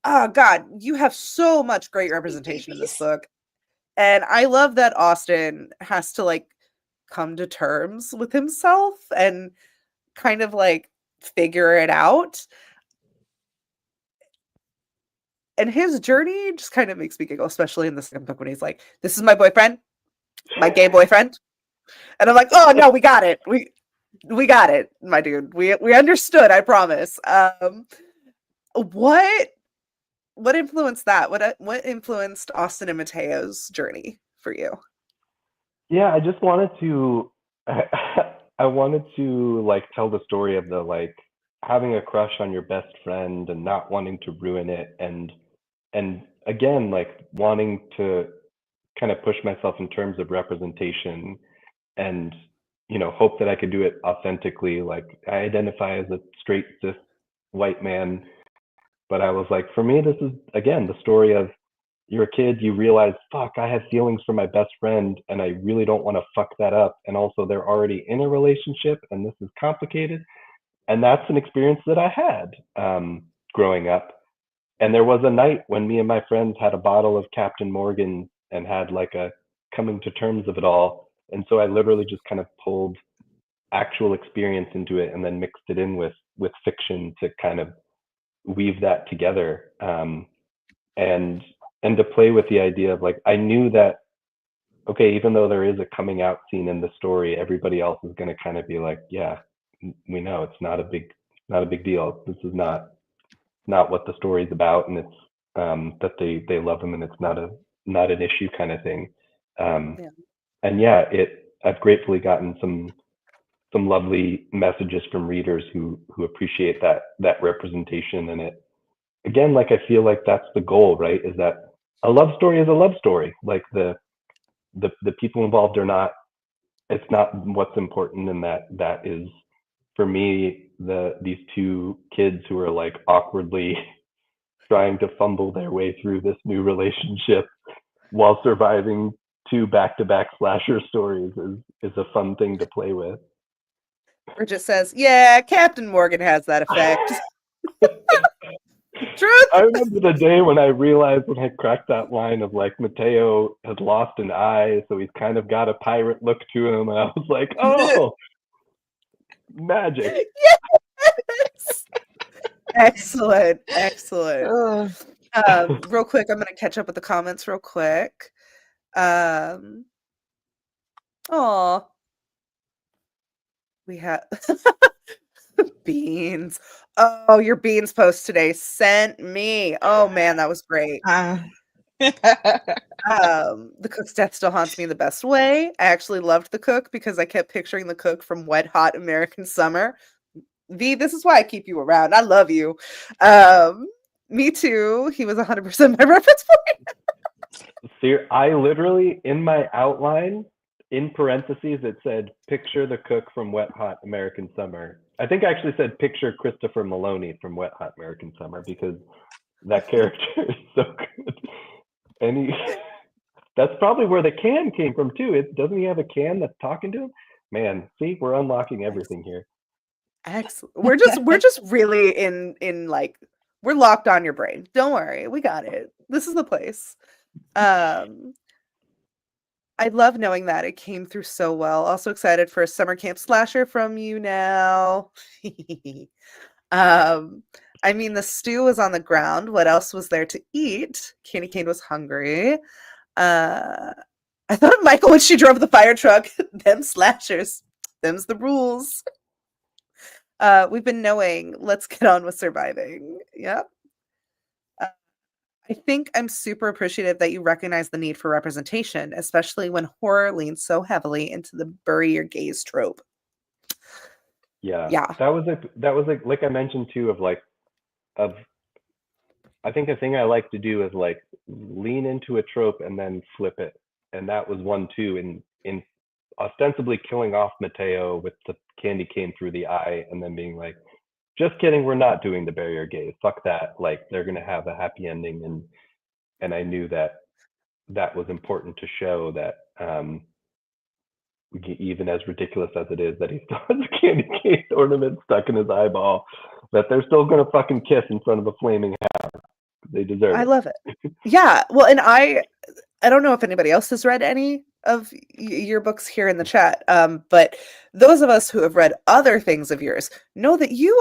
Oh God, you have so much great representation in this babies. book. And I love that Austin has to like come to terms with himself and kind of like figure it out. And his journey just kind of makes me giggle, especially in the second book when he's like, "This is my boyfriend, my gay boyfriend," and I'm like, "Oh no, we got it. We got it, my dude. We understood. I promise." What influenced that? What influenced Austin and Mateo's journey for you? Yeah, I just wanted to, I wanted to like tell the story of the like having a crush on your best friend and not wanting to ruin it, and again like wanting to kind of push myself in terms of representation, and hope that I could do it authentically. Like I identify as a straight cis white man, but I was like, for me, this is again the story of you're a kid, you realize, fuck, I have feelings for my best friend and I really don't want to fuck that up. And also, they're already in a relationship and this is complicated. And that's an experience that I had growing up. And there was a night when me and my friends had a bottle of Captain Morgan and had like a coming to terms of it all. And so I literally just kind of pulled actual experience into it and then mixed it in with fiction to kind of weave that together. And to play with the idea of like I knew that okay, even though there is a coming out scene in the story, everybody else is going to kind of be like, yeah, we know it's not a big deal. This is not what the story's about, and it's that they love him, and it's not an issue kind of thing. Um, Yeah. and yeah, I've gratefully gotten some lovely messages from readers who appreciate that representation, and it again, like I feel like that's the goal, right? Is that a love story is a love story. Like the people involved are not. It's not what's important, and that is for me these two kids who are like awkwardly trying to fumble their way through this new relationship while surviving two back-to-back slasher stories is a fun thing to play with. Bridget says, "Yeah, Captain Morgan has that effect." Truth. I remember the day when I realized when I cracked that line of like Mateo has lost an eye, so he's kind of got a pirate look to him, and I was like, oh, magic. Yes. Excellent. Ugh. Real quick, I'm gonna catch up with the comments real quick. Oh, we have beans. Oh, your beans post today sent me. Oh man, that was great. The cook's death still haunts me the best way. I actually loved the cook because I kept picturing the cook from Wet Hot American Summer. V, this is why I keep you around. I love you. Me too. He was 100% my reference point. See, I literally, in my outline, in parentheses, it said, picture the cook from Wet Hot American Summer. I think I actually said, picture Christopher Maloney from Wet Hot American Summer, because that character is so good. And that's probably where the can came from too. Doesn't he have a can that's talking to him? Man, see, we're unlocking everything here. Excellent. We're just really in like, we're locked on your brain. Don't worry, we got it. This is the place. I love knowing that it came through so well. Also excited for a summer camp slasher from you now. I mean, the stew was on the ground. What else was there to eat? Candy Cane was hungry. I thought of Michael when she drove the fire truck. Them slashers. Them's the rules. We've been knowing. Let's get on with surviving. Yep. I think I'm super appreciative that you recognize the need for representation, especially when horror leans so heavily into the bury your gaze trope. Yeah. Yeah. That was like I mentioned too, I think a thing I like to do is like lean into a trope and then flip it. And that was one too, in ostensibly killing off Mateo with the candy cane through the eye and then being like, just kidding, we're not doing the barrier gaze. Fuck that. Like, they're gonna have a happy ending. And I knew that was important to show that even as ridiculous as it is that he still has a candy cane ornament stuck in his eyeball, that they're still gonna fucking kiss in front of a flaming house. They deserve it. I love it. Yeah. Well, and I don't know if anybody else has read any of your books here in the chat, but those of us who have read other things of yours know that you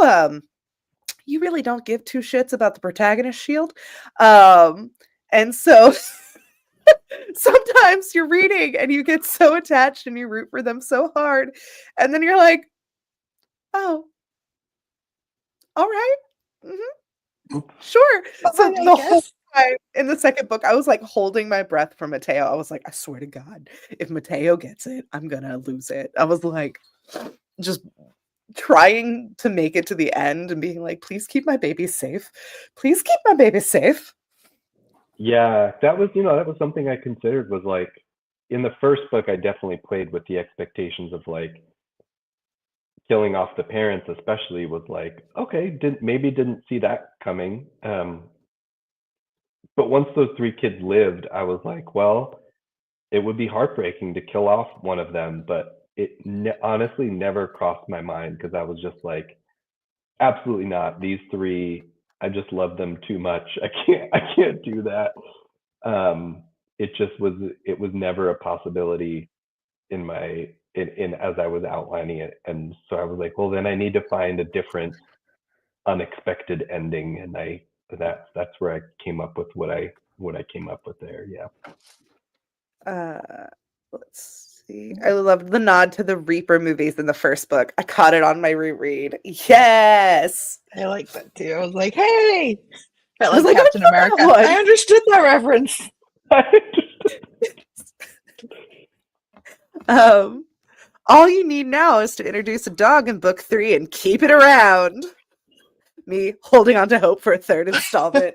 really don't give two shits about the protagonist shield. And so sometimes you're reading and you get so attached and you root for them so hard, and then you're like, oh, all right. Mm-hmm. Sure. So the whole time in the second book, I was like holding my breath for Mateo. I was like, I swear to God, if Mateo gets it, I'm gonna lose it. I was like, just trying to make it to the end and being like, please keep my baby safe. Please keep my baby safe. Yeah, that was something I considered, was like, in the first book, I definitely played with the expectations of like killing off the parents, especially, was like, okay, didn't see that coming. But once those three kids lived, I was like, well, it would be heartbreaking to kill off one of them, but it honestly never crossed my mind, because I was just like, absolutely not. These three, I just love them too much. I can't do that. It was never a possibility in as I was outlining it. And so I was like, well, then I need to find a different unexpected ending. And that's where I came up with what I came up with there. Yeah. Let's see. I loved the nod to the Reaper movies in the first book. I caught it on my reread. Yes. I like that too. I was like, hey, felt I was like like, Captain I get that America. one. I understood that reference. All you need now is to introduce a dog in book 3 and keep it around. Me holding on to hope for a third installment.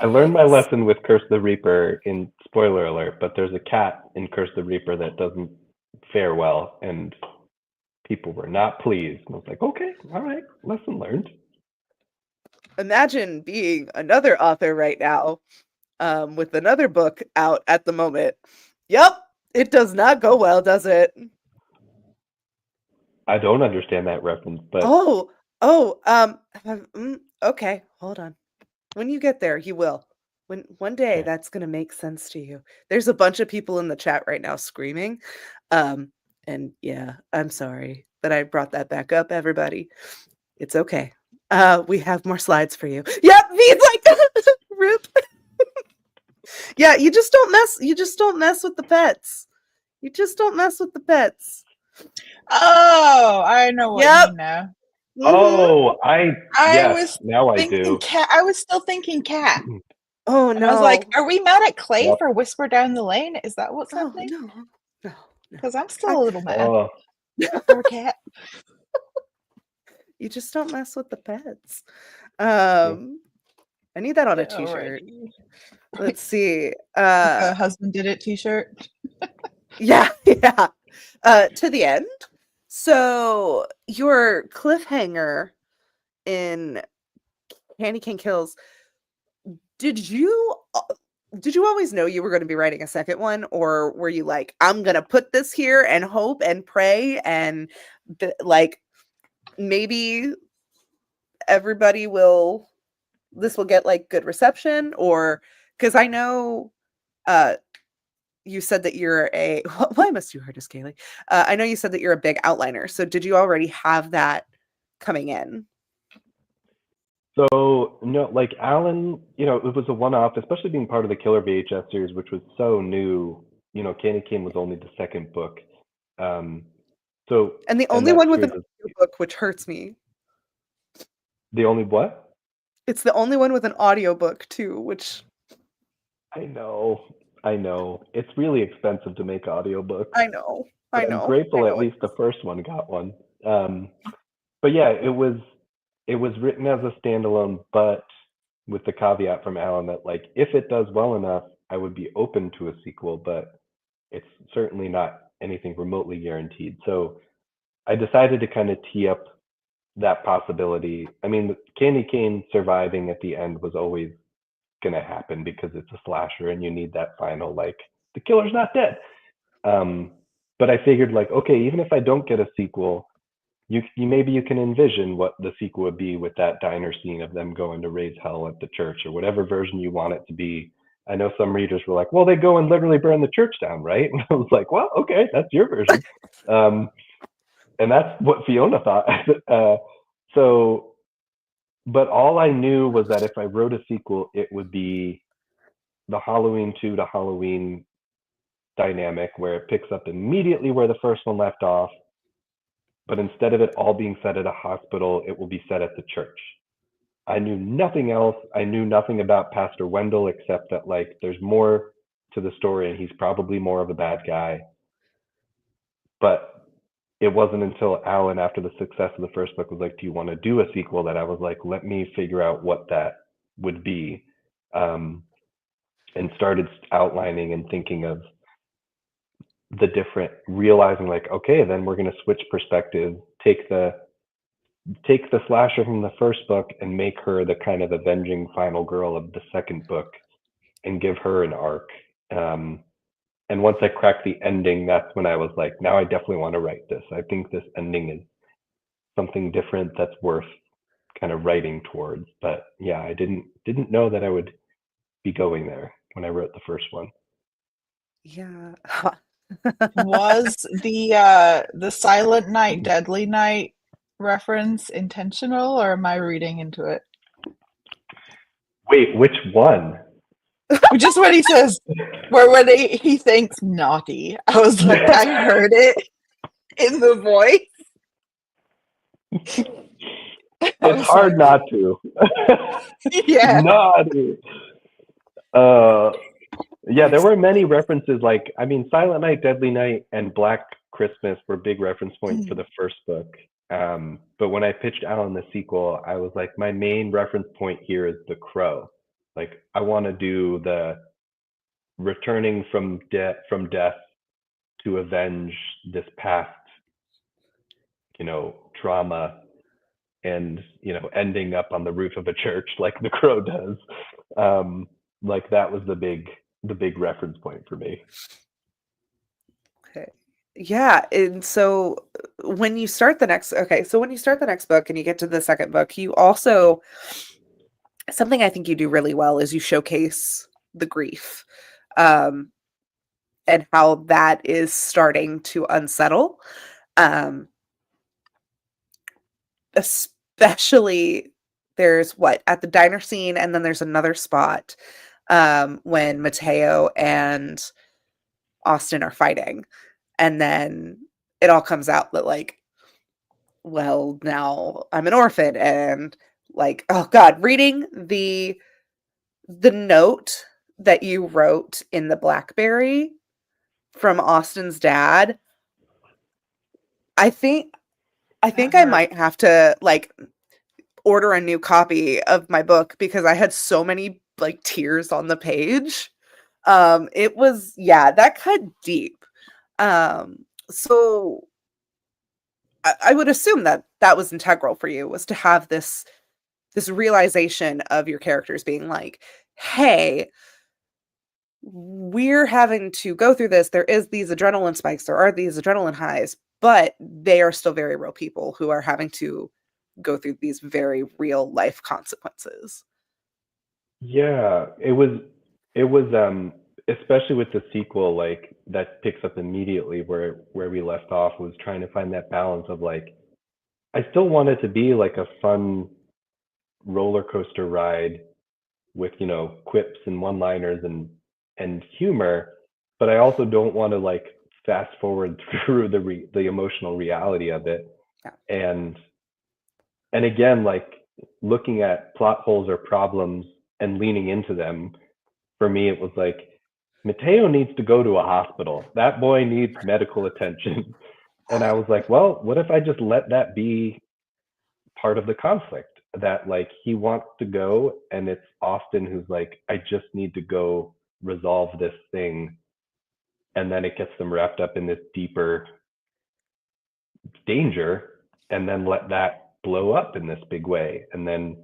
I learned my lesson with Curse the Reaper, in spoiler alert, but there's a cat in Curse the Reaper that doesn't fare well, and people were not pleased. And I was like, okay, all right, lesson learned. Imagine being another author right now, with another book out at the moment. Yep, it does not go well, does it? I don't understand that reference, but okay, hold on. When you get there, you will. One day, okay. that's gonna make sense to you. There's a bunch of people in the chat right now screaming, and yeah, I'm sorry that I brought that back up, everybody. It's okay. We have more slides for you. Yep, V's like rip. Yeah, you just don't mess with the pets. You just don't mess with the pets. Oh, I know what you Yep. mean now. Oh, I yes, was now I thinking do. cat. I was still thinking cat. Oh And I was like, no. are we mad at Clay Yep. for Whisper Down the Lane? Is that what's Oh happening? no. No. Because I'm I- still a little mad. Oh, Poor cat. You just don't mess with the pets. yeah. I need that on a t-shirt. Alrighty. Let's see. The husband did it t-shirt. Yeah. To the end. So your cliffhanger in Candy Cane Kills, did you always know you were going to be writing a second one, or were you like, I'm going to put this here and hope and pray and like maybe this will get like good reception? Or because I know you said that you're a why must you hurt us, Kaylee? I know you said that you're a big outliner. So did you already have that coming in? So no, like Alan, it was a one-off, especially being part of the Killer VHS series, which was so new. Candy Cane was only the second book. Um, so And the and only that one with an series is audiobook, which hurts me. the only what? It's the only one with an audiobook too, which I know, I know. It's really expensive to make audiobooks, I know. but I'm grateful at least the first one got one. But yeah, it was written as a standalone, but with the caveat from Alan that like if it does well enough, I would be open to a sequel, but it's certainly not anything remotely guaranteed. So I decided to kind of tee up that possibility. I mean, Candy Cane surviving at the end was always going to happen because it's a slasher and you need that final like the killer's not dead. But I figured like, okay, even if I don't get a sequel, you maybe you can envision what the sequel would be with that diner scene of them going to raise hell at the church or whatever version you want it to be. I know some readers were like, well, they go and literally burn the church down, right? And I was like, well, okay, that's your version. And that's what Fiona thought. So, but all I knew was that if I wrote a sequel, it would be the Halloween 2 to Halloween dynamic where it picks up immediately where the first one left off. But instead of it all being set at a hospital, it will be set at the church. I knew nothing else. I knew nothing about Pastor Wendell except that like there's more to the story and he's probably more of a bad guy. But it wasn't until Alan, after the success of the first book, was like, do you want to do a sequel? That I was like, let me figure out what that would be. And started outlining and thinking of the different, realizing like, okay, then we're going to switch perspective, take the slasher from the first book and make her the kind of avenging final girl of the second book and give her an arc. And once I cracked the ending, that's when I was like, now I definitely want to write this. I think this ending is something different that's worth kind of writing towards. But yeah, I didn't know that I would be going there when I wrote the first one. Yeah. Was the Silent Night, Deadly Night reference intentional, or am I reading into it? Wait, which one? Just what he says, where when he thinks naughty. I was like, I heard it in the voice. It's hard not to. Yeah. Naughty. Yeah, there were many references. Like, I mean, Silent Night, Deadly Night, and Black Christmas were big reference points for the first book. But when I pitched Alan the sequel, I was like, my main reference point here is the crow. Like, I want to do the returning from death to avenge this past, trauma, and ending up on the roof of a church like the crow does. Like that was the big reference point for me. Okay. Yeah, and so when you start the next book and you get to the second book, you also, something I think you do really well is you showcase the grief, and how that is starting to unsettle, especially there's what at the diner scene, and then there's another spot when Mateo and Austin are fighting, and then it all comes out that like, well, now I'm an orphan, and like, oh God, reading the note that you wrote in the BlackBerry from Austin's dad, I think I might have to like order a new copy of my book because I had so many like tears on the page. It was, yeah, that cut deep. So I would assume that that was integral for you, was to have this realization of your characters being like, hey, we're having to go through this. There is these adrenaline spikes, there are these adrenaline highs, but they are still very real people who are having to go through these very real life consequences. Yeah, it was especially with the sequel, like that picks up immediately where we left off, was trying to find that balance of like, I still want it to be like a fun roller coaster ride with, quips and one-liners and humor, but I also don't want to like fast forward through the emotional reality of it. Yeah. And again, like looking at plot holes or problems and leaning into them, for me it was like, Mateo needs to go to a hospital. That boy needs medical attention. And I was like, well, what if I just let that be part of the conflict? That like he wants to go, and it's Austin who's like, I just need to go resolve this thing. And then it gets them wrapped up in this deeper danger, and then let that blow up in this big way. And then,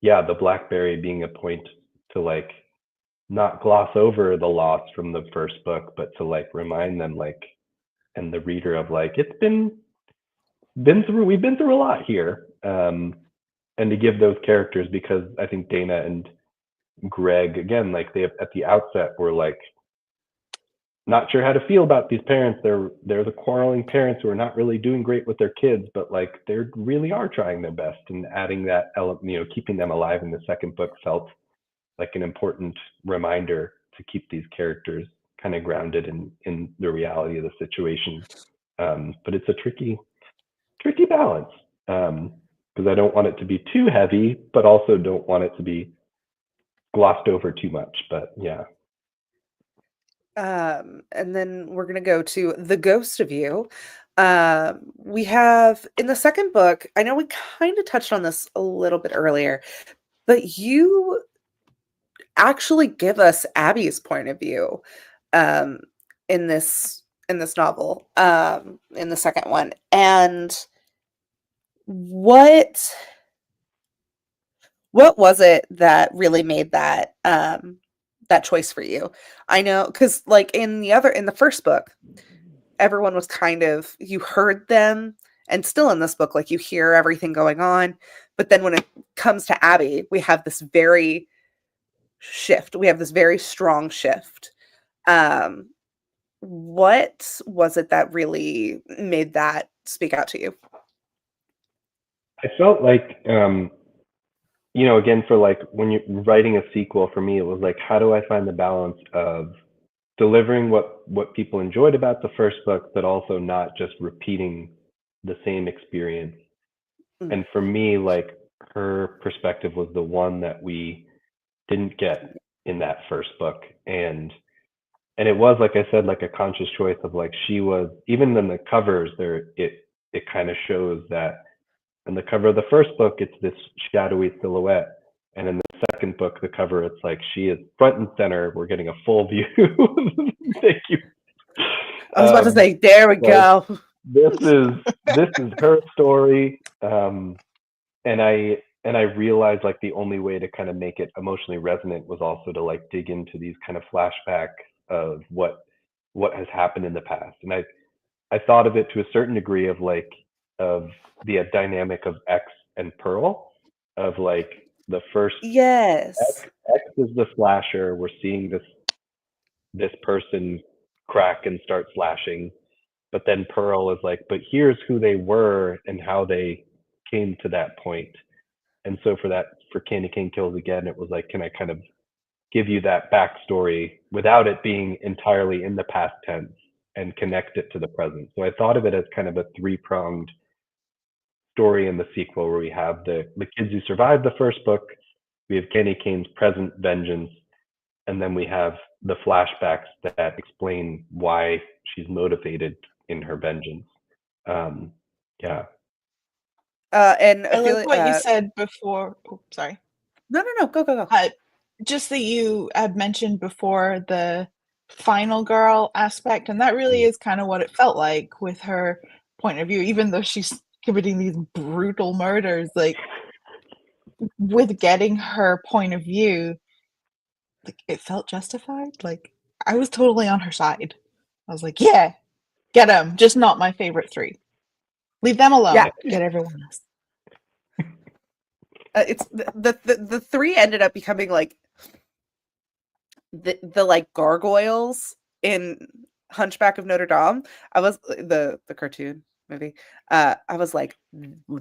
yeah, the BlackBerry being a point to like not gloss over the loss from the first book, but to like remind them, like, and the reader of like, it's we've been through a lot here. And to give those characters, because I think Dana and Greg, again, like they at the outset were like not sure how to feel about these parents. They're the quarreling parents who are not really doing great with their kids, but like they really are trying their best. And adding that element, keeping them alive in the second book felt like an important reminder to keep these characters kind of grounded in the reality of the situation. But it's a tricky balance, because I don't want it to be too heavy, but also don't want it to be glossed over too much. But yeah. And then we're going to go to The Ghost of You. We have in the second book, I know we kind of touched on this a little bit earlier, but you actually give us Abby's point of view um, in this novel, in the second one. And what was it that really made that that choice for you? I know, because like in the first book, everyone was kind of, you heard them, and still in this book, like you hear everything going on, but then when it comes to Abby, we have this very strong shift. What was it that really made that speak out to you? I felt like, again, for like when you're writing a sequel, for me, it was like, how do I find the balance of delivering what people enjoyed about the first book, but also not just repeating the same experience. Mm. And for me, like her perspective was the one that we didn't get in that first book. And it was, like I said, like a conscious choice of like, she was, even in the covers there, it kind of shows that in the cover of the first book, it's this shadowy silhouette. And in the second book, the cover, it's like she is front and center. We're getting a full view. Thank you. I was about to say, there we go. This is her story. And I realized like the only way to kind of make it emotionally resonant was also to like dig into these kind of flashbacks of what has happened in the past. And I thought of it to a certain degree of like of the dynamic of X and Pearl, of like the first Yes. X is the slasher. We're seeing this person crack and start slashing, but then Pearl is like, but here's who they were and how they came to that point. And so for Candy Cane Kills Again, it was like, can I kind of give you that backstory without it being entirely in the past tense and connect it to the present? So I thought of it as kind of a three-pronged story in the sequel, where we have the kids who survived the first book, we have Candy Cane's present vengeance, and then we have the flashbacks that explain why she's motivated in her vengeance. Yeah. And I feel like what you said before. Oh, sorry. no, go. Just that you had mentioned before the final girl aspect, and that really is kind of what it felt like with her point of view, even though she's committing these brutal murders, like with getting her point of view, like it felt justified. Like I was totally on her side. I was like, yeah, get them, just not my favorite three. Leave them alone. Yeah. Get everyone else. It's the three ended up becoming like the like gargoyles in Hunchback of Notre Dame. I was the cartoon movie. I was like,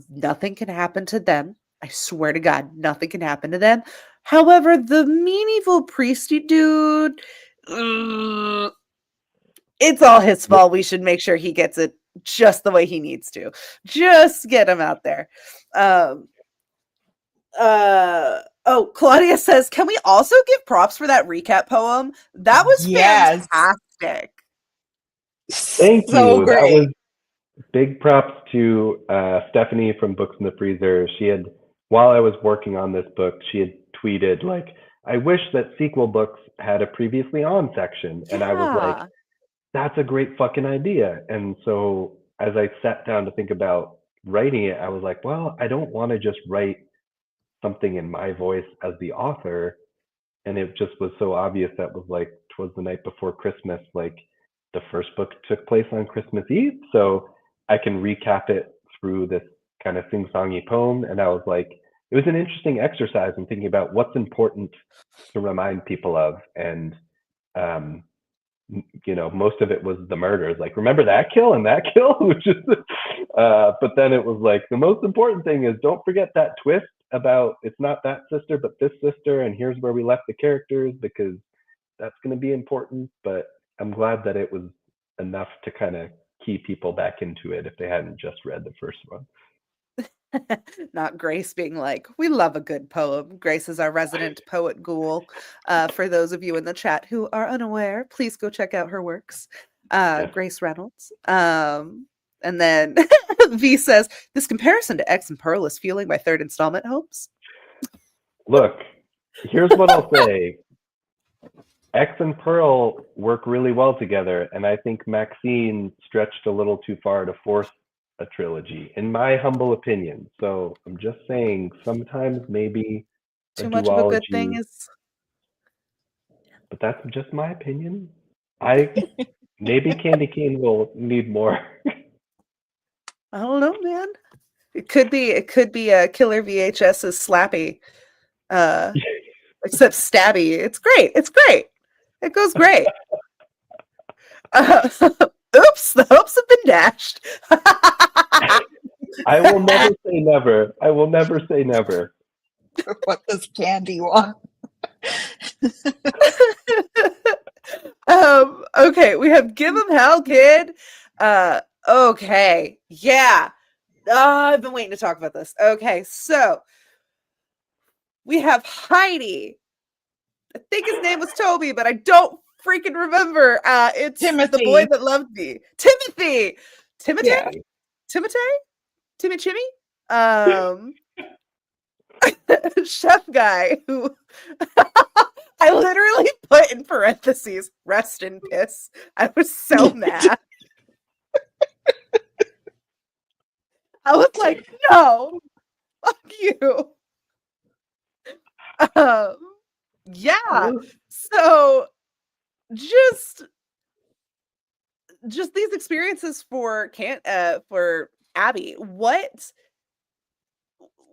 nothing can happen to them. I swear to God, nothing can happen to them. However, the medieval priesty dude, it's all his fault. We should make sure he gets it just the way he needs to. Just get him out there. Oh, Claudia says, can we also give props for that recap poem? That was fantastic. Thank So you. great. That was big props to Stephanie from Books in the Freezer. She had, while I was working on this book, she had tweeted like, I wish that sequel books had a previously on section. And I was like, that's a great fucking idea. And so as I sat down to think about writing it, I was like, well, I don't want to just write something in my voice as the author. And it just was so obvious. That was like, 'twas the night before Christmas, like the first book took place on Christmas Eve, so I can recap it through this kind of sing-songy poem. And I was like, it was an interesting exercise in thinking about what's important to remind people of. And most of it was the murders, like, remember that kill and that kill, which is but then it was like, the most important thing is don't forget that twist about it's not that sister but this sister, and here's where we left the characters, because that's going to be important. But I'm glad that it was enough to kind of key people back into it if they hadn't just read the first one. Not Grace being like, we love a good poem. Grace is our resident poet ghoul. For those of you in the chat who are unaware, please go check out her works. Grace Reynolds. And then V says, this comparison to X and Pearl is fueling my third installment hopes. Look, here's what I'll say. X and Pearl work really well together, and I think Maxine stretched a little too far to force a trilogy, in my humble opinion. So I'm just saying, sometimes maybe too much of a good thing is, but that's just my opinion. Maybe Candy Cane will need more. I don't know, man. It could be a Killer VHS's Slappy, except stabby. It's great. It goes great. Oops, the hopes have been dashed. I will never say never. I will never say never. What does Candy want? Okay, we have Give 'em Hell, Kid. Okay, yeah. I've been waiting to talk about this. Okay, so we have Heidi. I think his name was Toby, but I don't freaking remember. It's Timothy. The boy that loved me. Timothy. Yeah. Timmy? Chef guy who I literally put in parentheses, rest in piss. I was so mad. I was like, no, fuck you. Yeah. So just these experiences for Abby. What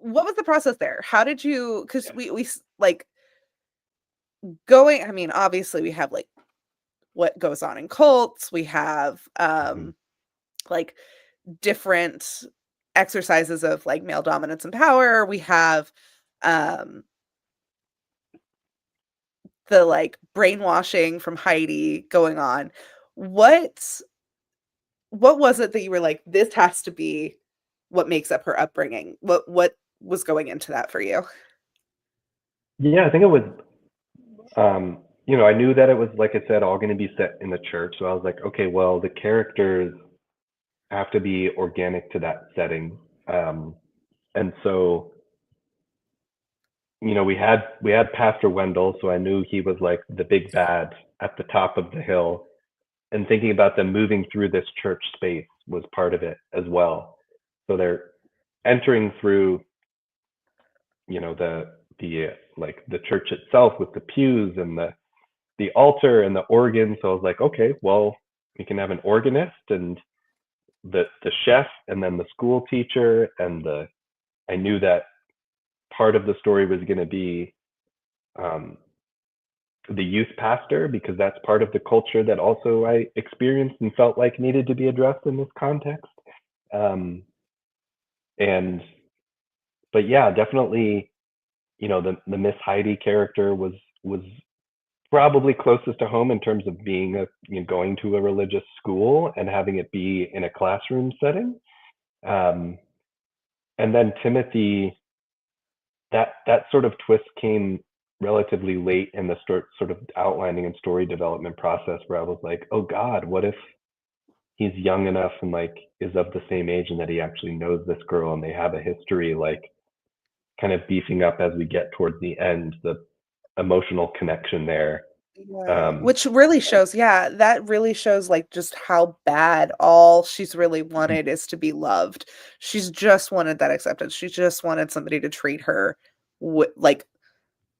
was the process there? How did you, because we like going, I mean, obviously we have like what goes on in cults, we have like different exercises of like male dominance and power. We have the like brainwashing from Heidi going on. What was it that you were like, this has to be what makes up her upbringing? What was going into that for you? Yeah, I think it was, I knew that it was, like I said, all going to be set in the church. So I was like, okay, well, the characters have to be organic to that setting. And so, we had Pastor Wendell, so I knew he was like the big bad at the top of the hill. And thinking about them moving through this church space was part of it as well. So they're entering through, the church itself with the pews and the altar and the organ. So I was like, okay, well, we can have an organist and the chef and then the school teacher and I knew that part of the story was going to be the youth pastor, because that's part of the culture that also I experienced and felt like needed to be addressed in this context. But yeah, definitely, the Miss Heidi character was probably closest to home in terms of being going to a religious school and having it be in a classroom setting. And then Timothy, that sort of twist came relatively late in the sort of outlining and story development process, where I was like, oh God, what if he's young enough and like is of the same age and that he actually knows this girl and they have a history, like kind of beefing up as we get towards the end, the emotional connection there. Which really shows, that really shows like just how bad all she's really wanted is to be loved. She's just wanted that acceptance. She just wanted somebody to treat her with like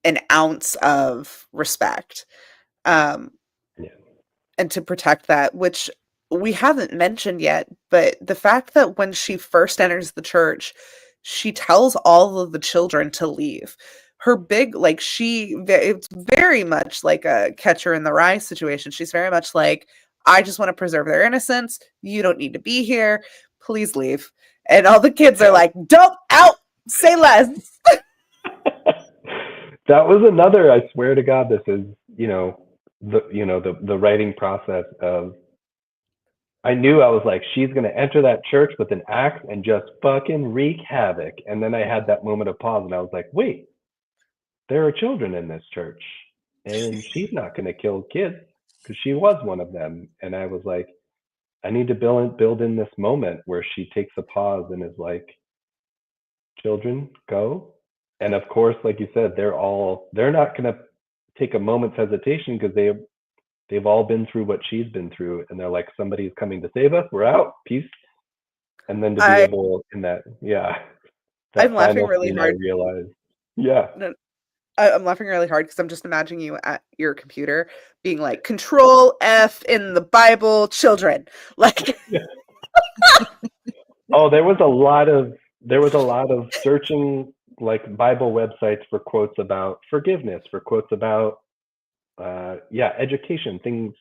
an ounce of respect. Um, Yeah. and to protect that, which we haven't mentioned yet, but the fact that when she first enters the church, she tells all of the children to leave. Her big, like, it's very much like a Catcher in the Rye situation. She's very much like, I just want to preserve their innocence. You don't need to be here. Please leave. And all the kids are like, don't out, say less. That was another, I swear to God, this is, the writing process of, I knew I was like, she's going to enter that church with an axe and just fucking wreak havoc. And then I had that moment of pause and I was like, wait, there are children in this church and she's not going to kill kids because she was one of them. And I was like, I need to build in this moment where she takes a pause and is like, children, go. And of course, like you said, they're not going to take a moment's hesitation because they've all been through what she's been through, and they're like, somebody's coming to save us, we're out, peace. And then to be able in that I'm laughing final really scene, hard. I realized, yeah. I'm laughing really hard because I'm just imagining you at your computer being like, Control F in the Bible, children. Like, Oh, there was a lot of searching like Bible websites for quotes about forgiveness, for quotes about education, things,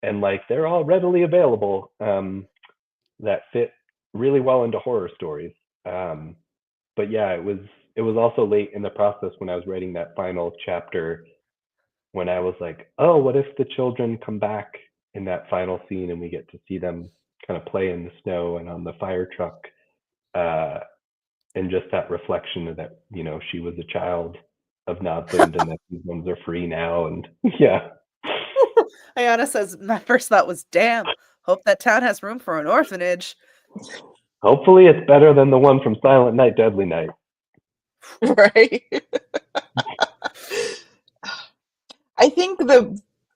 and like they're all readily available that fit really well into horror stories. But yeah, it was also late in the process when I was writing that final chapter when I was like, oh, what if the children come back in that final scene and we get to see them kind of play in the snow and on the fire truck, and just that reflection of that, she was a child of Nodland and that these ones are free now. And yeah. Ayana says, my first thought was, damn, hope that town has room for an orphanage. Hopefully it's better than the one from Silent Night, Deadly Night. Right. I think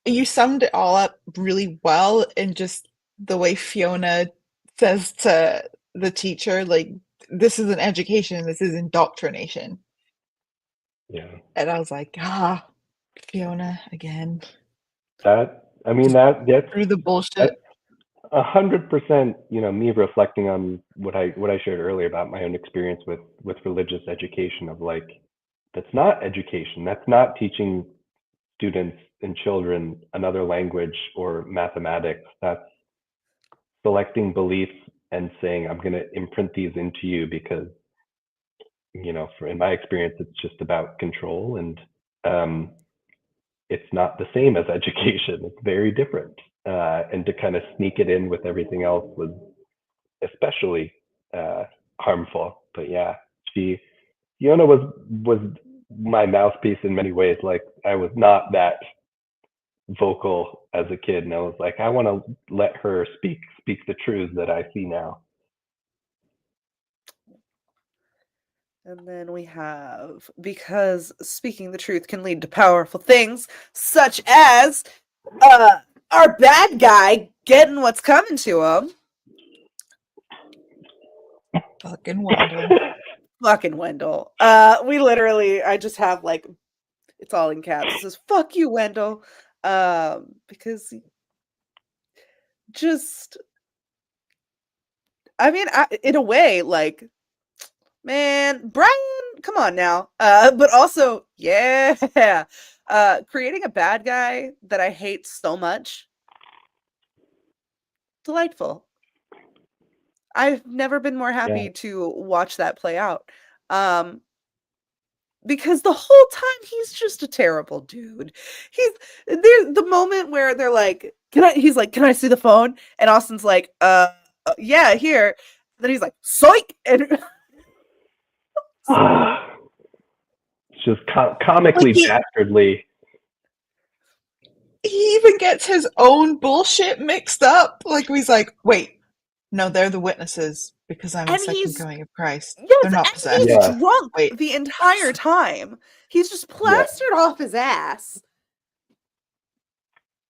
you summed it all up really well in just the way Fiona says to the teacher, like, this isn't education, this is indoctrination. Yeah. And I was like, Fiona again. That gets Through the bullshit. 100%, me reflecting on what I shared earlier about my own experience with religious education, of like, that's not education. That's not teaching students and children another language or mathematics. That's selecting beliefs and saying, I'm going to imprint these into you because, in my experience, it's just about control, and it's not the same as education. It's very different. And to kind of sneak it in with everything else was especially harmful. But yeah, Fiona was my mouthpiece in many ways. Like, I was not that vocal as a kid, and I was like, I want to let her speak the truths that I see now. And then we have, because speaking the truth can lead to powerful things, such as our bad guy getting what's coming to him. Fucking Wendell. Fucking Wendell. We literally, I just have like, it's all in caps. It says, fuck you, Wendell. Because just, I mean, in a way, like, man, Brian, come on now. But also, yeah, creating a bad guy that I hate so much. Delightful. I've never been more happy to watch that play out. Because the whole time he's just a terrible dude. He's there. The moment where they're like, he's like, can I see the phone? And Austin's like, yeah, here. Then he's like, psych, and It's just comically dastardly. He even gets his own bullshit mixed up. Like, he's like, wait, no, they're the witnesses because I'm the second coming of Christ. Yes, they're not possessed. He's drunk the entire time. He's just plastered off his ass.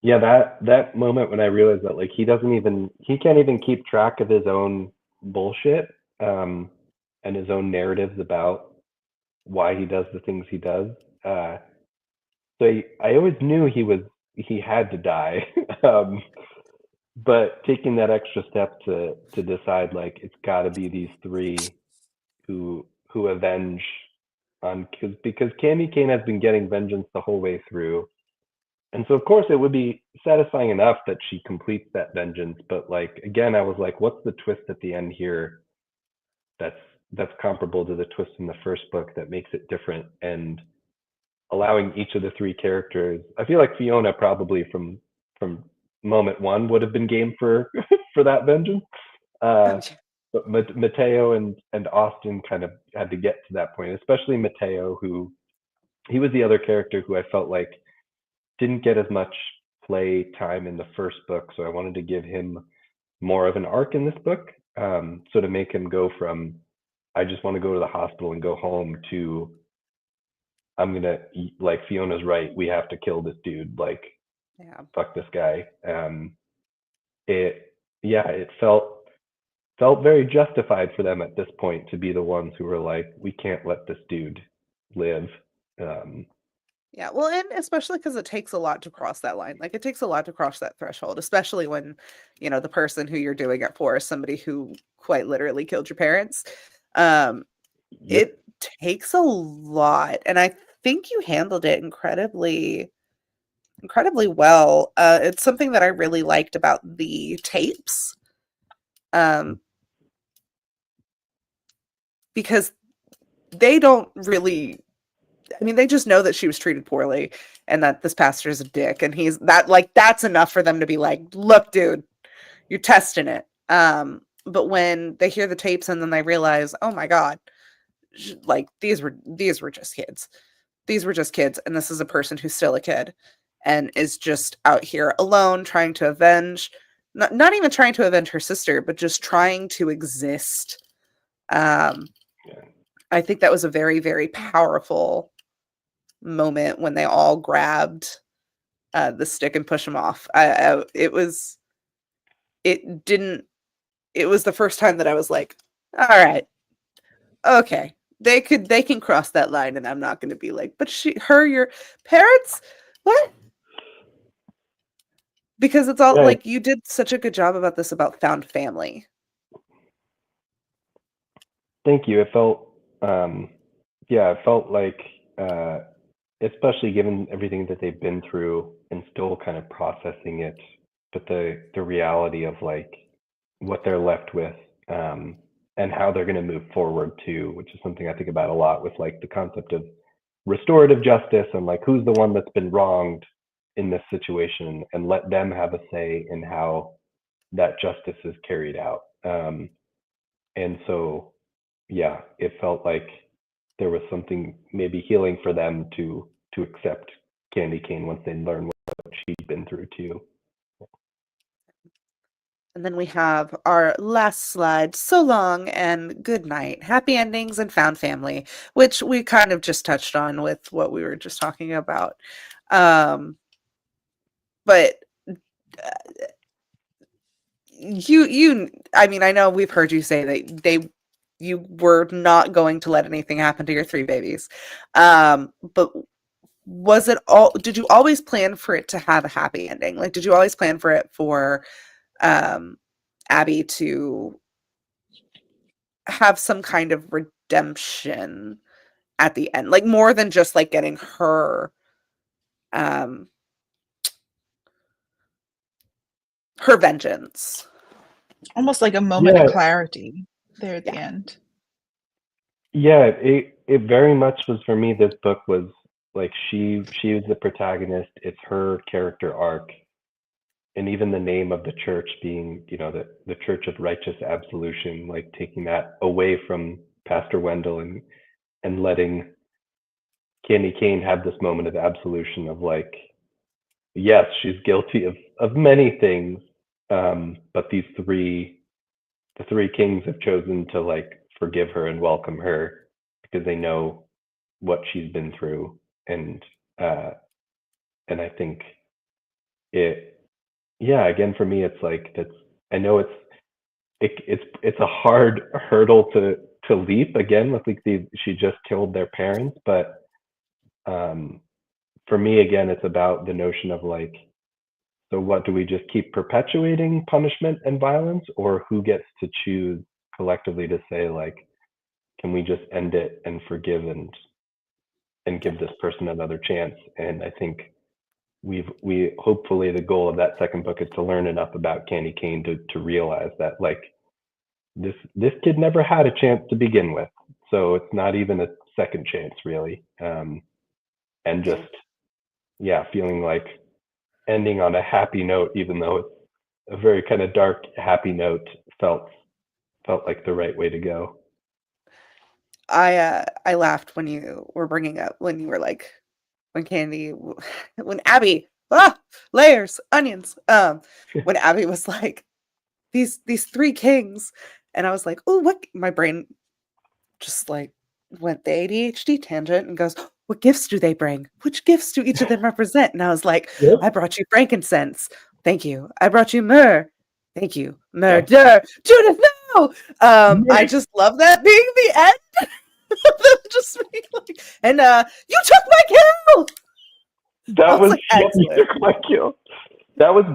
Yeah, that moment when I realized that, like, he can't even keep track of his own bullshit, and his own narratives about why he does the things he does. So I always knew he had to die. But taking that extra step to decide, like, it's got to be these three who avenge on, because Candy Cane has been getting vengeance the whole way through. And so, of course, it would be satisfying enough that she completes that vengeance. But, like, again, I was like, what's the twist at the end here that's comparable to the twist in the first book that makes it different? And allowing each of the three characters, I feel like Fiona probably from moment one would have been game for that vengeance. But Mateo and Austin kind of had to get to that point, especially Mateo, who he was the other character who I felt like didn't get as much play time in the first book. So I wanted to give him more of an arc in this book. So to make him go from, I just want to go to the hospital and go home, to, I'm going to, like, Fiona's right, we have to kill this dude. Like, fuck this guy. It felt very justified for them at this point to be the ones who were like, we can't let this dude live. Yeah, well, and especially because it takes a lot to cross that line. Like, it takes a lot to cross that threshold, especially when, the person who you're doing it for is somebody who quite literally killed your parents. It takes a lot, and I think you handled it incredibly well. It's something that I really liked about the tapes, because they don't really, I mean, they just know that she was treated poorly and that this pastor is a dick, and that's enough for them to be like, look, dude, you're testing it. But when they hear the tapes and then they realize, oh my God, like, these were just kids. These were just kids, and this is a person who's still a kid and is just out here alone trying to avenge, not even trying to avenge her sister, but just trying to exist. I think that was a very, very powerful moment when they all grabbed the stick and pushed him off. It was the first time that I was like, all right, okay, they can cross that line, and I'm not going to be like, but your parents, what? Because it's all like, you did such a good job about this, about found family. Thank you. It felt, it felt like, especially given everything that they've been through and still kind of processing it, but the reality of, like, what they're left with and how they're going to move forward too, which is something I think about a lot with like the concept of restorative justice and like who's the one that's been wronged in this situation, and let them have a say in how that justice is carried out. And so, yeah, it felt like there was something maybe healing for them to accept Candy Cane once they learn what she'd been through too. And then we have our last slide, so long and good night, happy endings and found family, which we kind of just touched on with what we were just talking about. But I mean, I know we've heard you say that you were not going to let anything happen to your three babies. But did you always plan for it to have a happy ending? Like, did you always plan for it for Abby to have some kind of redemption at the end, like more than just like getting her vengeance? Almost like a moment of clarity there at the end. Yeah, it very much was for me. This book was like she was the protagonist. It's her character arc, and even the name of the church being, you know, the Church of Righteous Absolution, like taking that away from Pastor Wendell and letting Candy Cane have this moment of absolution of like, yes, she's guilty of many things, but the three kings have chosen to like forgive her and welcome her because they know what she's been through, and I think again for me it's like that's, I know it's a hard hurdle to leap again with like she just killed their parents, but for me again it's about the notion of like, so what, do we just keep perpetuating punishment and violence, or who gets to choose collectively to say like, can we just end it and forgive and give this person another chance? And I think we hopefully the goal of that second book is to learn enough about Candy Cane to realize that like this kid never had a chance to begin with, so it's not even a second chance really. And just feeling like ending on a happy note, even though it's a very kind of dark happy note, felt like the right way to go. I laughed when you were bringing up, when you were like, when Abby, layers, onions, when Abby was like, these three kings, and I was like, oh, what? My brain just like went the ADHD tangent and goes, what gifts do they bring? Which gifts do each of them represent? And I was like, yep. I brought you frankincense. Thank you. I brought you myrrh. Thank you. Murder. Yeah. Judith, no! I just love that being the end. Just being like, and you took my kill! That was like, you took my kill. That was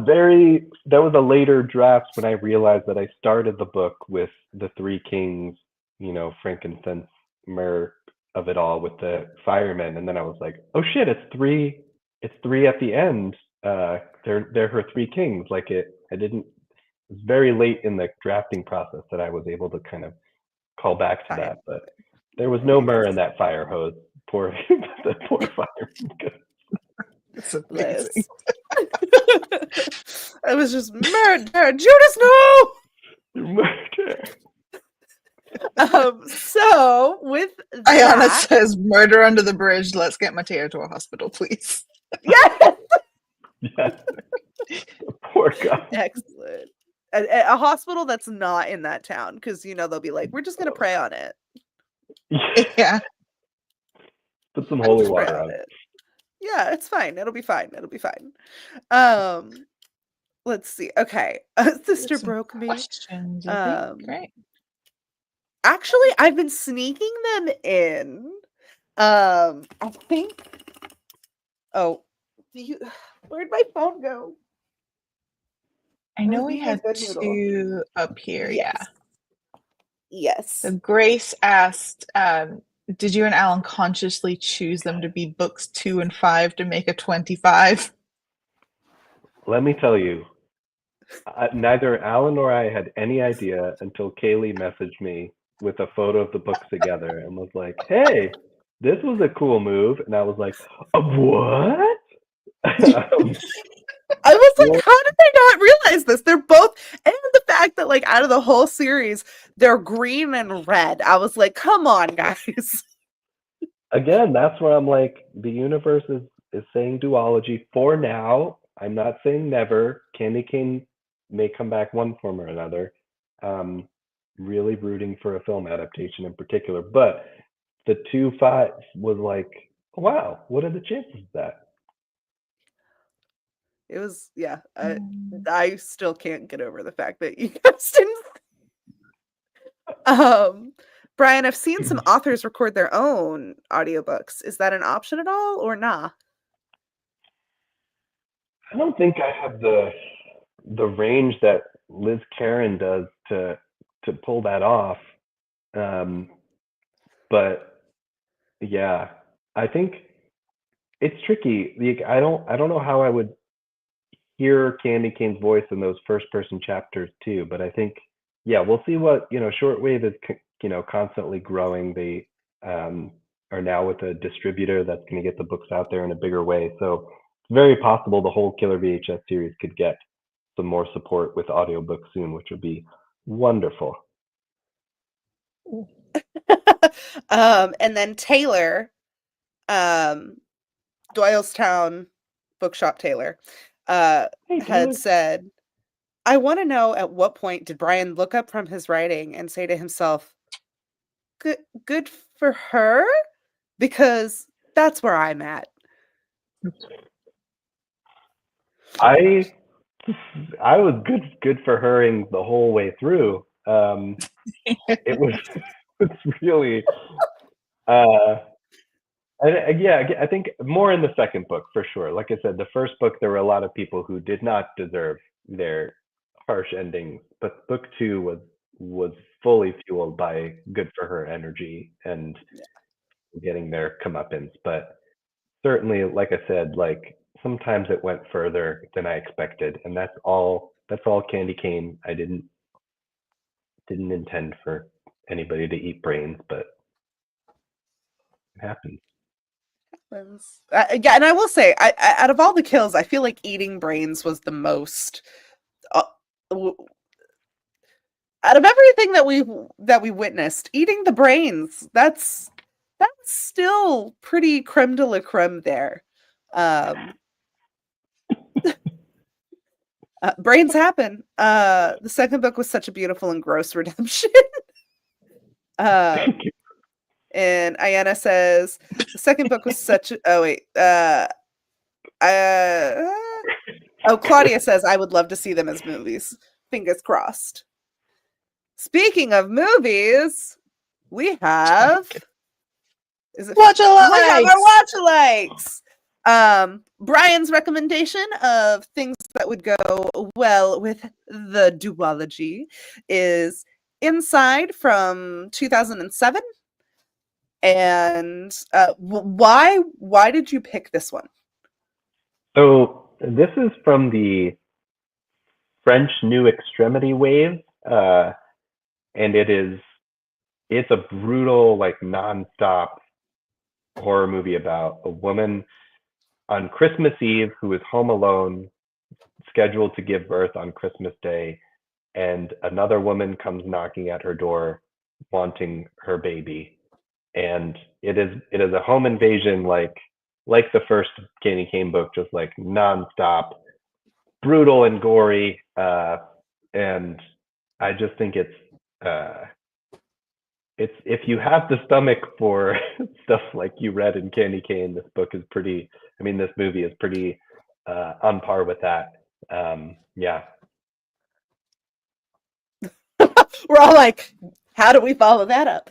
a later draft when I realized that I started the book with the three kings, you know, frankincense, myrrh of it all with the firemen, and then I was like, oh shit, it's three at the end. They're her three kings. Like it was very late in the drafting process that I was able to kind of call back to that, but there was no myrrh in that fire hose. Poor the poor fireman. It's amazing. I was just murder, Judas, no! Murder. So with that, Ayana says, "Murder under the bridge. Let's get Mateo to a hospital, please." Yes. Yes. Poor guy. Excellent. A hospital that's not in that town, because you know they'll be like, we're just gonna pray on it. Yeah. Put some holy water on it. Yeah, it's fine. It'll be fine. Let's see. Okay. Sister broke me. Questions, great. Actually, I've been sneaking them in. I think. Oh, where'd my phone go? I know we had two up here. Yes. Yeah. Yes. So Grace asked, did you and Alan consciously choose them to be books 2 and 5 to make a 25? Let me tell you, Neither Alan nor I had any idea until Kaylee messaged me with a photo of the books together and was like, "Hey, this was a cool move," and I was like, "What?" I was like, What? how did they not realize this? They're both, and the fact that like out of the whole series, they're green and red. I was like, come on, guys. Again, that's where I'm like, the universe is saying duology for now. I'm not saying never. Candy Cane may come back one form or another. Really rooting for a film adaptation in particular, but the 2-5 was like, wow, what are the chances of that? It was, yeah. Mm. I still can't get over the fact that you guys didn't. Um, Brian, I've seen some authors record their own audiobooks. Is that an option at all, or nah? I don't think I have the range that Liz Karen does to pull that off. But yeah, I think it's tricky. Like, I don't know how I would hear Candy Cane's voice in those first person chapters too. But I think, yeah, we'll see what, Shortwave is, constantly growing. They are now with a distributor that's going to get the books out there in a bigger way. So it's very possible the whole Killer VHS series could get some more support with audiobooks soon, which would be wonderful. And then Taylor, um, Doylestown Bookshop Taylor, Hey, had Taylor. said, I want to know at what point did Brian look up from his writing and say to himself, good for her? Because that's where I'm at. I I was good for her the whole way through. It was it's really uh yeah, I think more in the second book for sure. Like I said, the first book there were a lot of people who did not deserve their harsh endings, but book 2 was fully fueled by good for her energy and getting their comeuppance. But certainly, like I said, like sometimes it went further than I expected, and that's all candy cane. I didn't intend for anybody to eat brains, but it happened. Yeah, and I will say, out of all the kills, I feel like eating brains was the most. Uh, out of everything that we witnessed, eating the brains, that's still pretty creme de la creme there. Brains happen. The second book was such a beautiful and gross redemption. Thank you. And Ayanna says the second book was such. Oh wait. Claudia says I would love to see them as movies. Fingers crossed. Speaking of movies, we have. Watch-alikes! We have our watch-alikes. Brian's recommendation of things that would go well with the duology is Inside from 2007. And why did you pick this one? So this is from the French New Extremity wave, and it's a brutal, like nonstop horror movie about a woman on Christmas Eve who is home alone, scheduled to give birth on Christmas Day, and another woman comes knocking at her door wanting her baby. And it is a home invasion like the first Candy Cane book, just like nonstop, brutal and gory. And I just think it's if you have the stomach for stuff like you read in Candy Cane, this movie is pretty on par with that. Yeah. We're all like, how do we follow that up?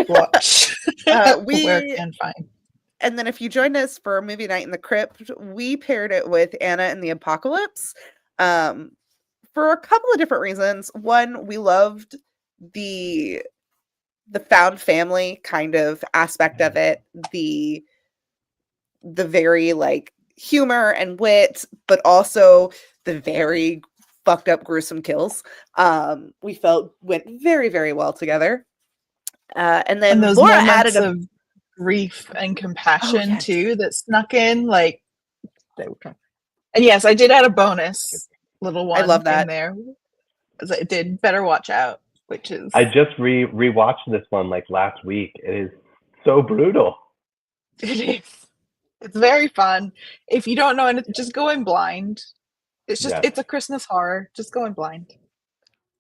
Watch. Where We can find. And then if you joined us for Movie Night in the Crypt, we paired it with Anna and the Apocalypse for a couple of different reasons. One, we loved the found family kind of aspect of it, the very like humor and wit, but also the very fucked up, gruesome kills. We felt went very, very well together. And then And those Laura added moments a of grief and oh compassion yes, too that snuck in, like they were kind of, and yes, I did add a bonus little I love one in that. there. As I did Better Watch Out, which is I just rewatched this one like last week. It is so brutal. it is. It's very fun. If you don't know anything, just go in blind. Yeah. It's a Christmas horror. Just go in blind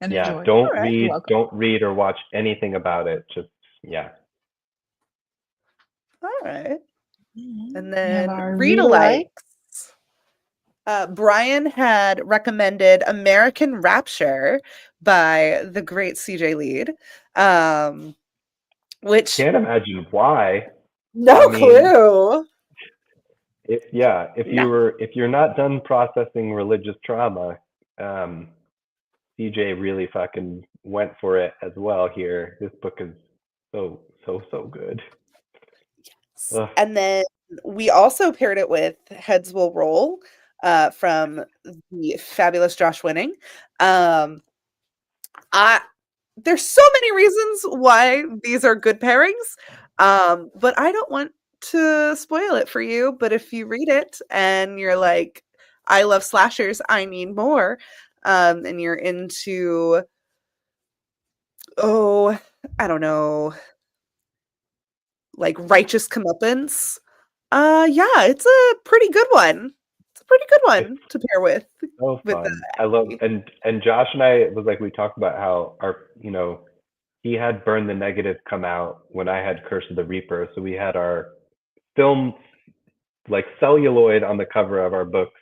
and Yeah. enjoy. All right. You're welcome. Don't read or watch anything about it. Just yeah. All right. And We have then our read read-alikes. Brian had recommended American Rapture by the great CJ Lead, which Can't imagine why. no I mean, clue. if No. you're not done processing religious trauma, CJ really fucking went for it as well here. This book is so good. Ugh. And then we also paired it with Heads Will Roll from the fabulous Josh Winning. There's so many reasons why these are good pairings, but I don't want to spoil it for you. But if you read it and you're like, I love slashers, I need more, and you're into, oh, I don't know, like righteous comeuppance, yeah, it's a pretty good one. It's a pretty good It's one to pair with so with the fun. I love and Josh and I was like we talked about how our he had Burn the Negative come out when I had Curse of the Reaper, so we had our film like celluloid on the cover of our books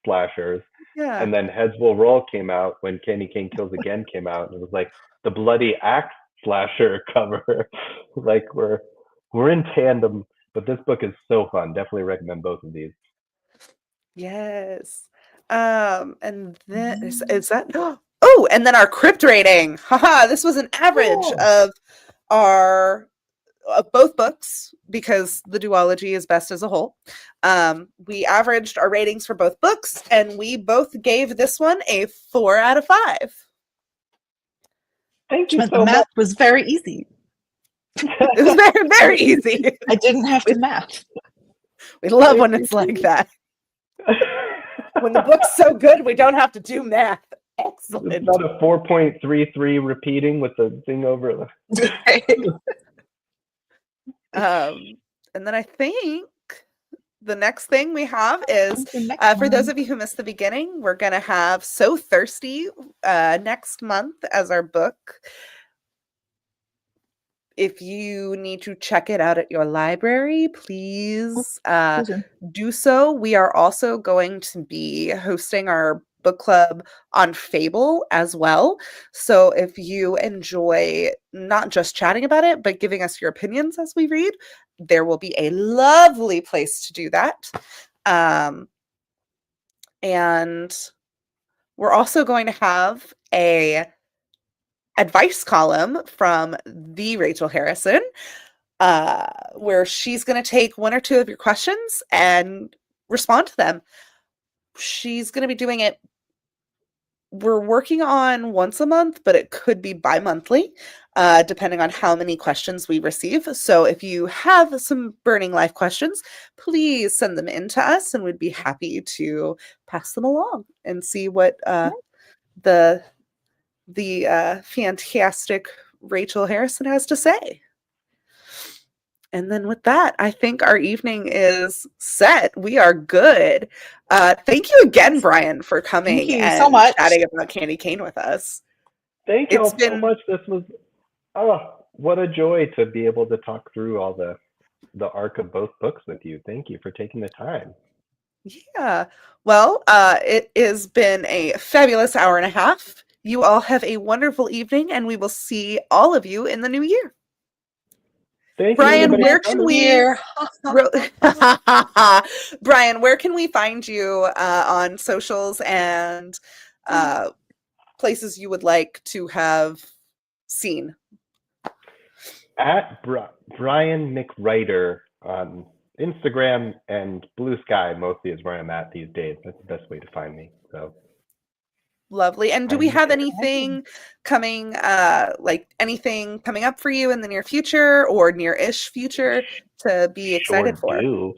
slashers, yeah. and then Heads Will Roll came out when Candy Cane Kills Again came out, and it was like the bloody axe slasher cover. Like we're in tandem, but this book is so fun. Definitely recommend both of these. Yes. And then is that oh, and then our crypt rating. Haha, this was an average Oh. of our of both books because the duology is best as a whole. We averaged our ratings for both books and we both gave this one a 4 out of 5. Thank Which you meant the so much. math was very easy. It was very, very easy. I didn't have to math. We love when it's like that. When the book's so good, we don't have to do math. Excellent. It's not a 4.33 repeating with the thing over. And then I think the next thing we have is for those of you who missed the beginning, we're going to have So Thirsty next month as our book. If you need to check it out at your library, please do so. We are also going to be hosting our book club on Fable as well. So if you enjoy not just chatting about it, but giving us your opinions as we read, there will be a lovely place to do that. And we're also going to have a advice column from the Rachel Harrison, where she's going to take one or two of your questions and respond to them. She's going to be doing it. We're working on once a month, but it could be bi-monthly, depending on how many questions we receive. So if you have some burning life questions, please send them in to us and we'd be happy to pass them along and see what the fantastic Rachel Harrison has to say. And then with that, I think our evening is set. We are good. Thank you again, Brian, for coming Thank you and so much. chatting about Candy Cane with us. Thank you all so much. This was what a joy to be able to talk through all the arc of both books with you. Thank you for taking the time. Yeah. Well, it has been a fabulous hour and a half. You all have a wonderful evening, and we will see all of you in the new year. Thank Brian, you. where can we Brian, where can we find you on socials and places you would like to have seen? At Brian McWriter on Instagram and Blue Sky mostly is where I'm at these days. That's the best way to find me. So Lovely. And do we I'm have there. anything coming, anything coming up for you in the near future or near-ish future to be excited Sure for? do.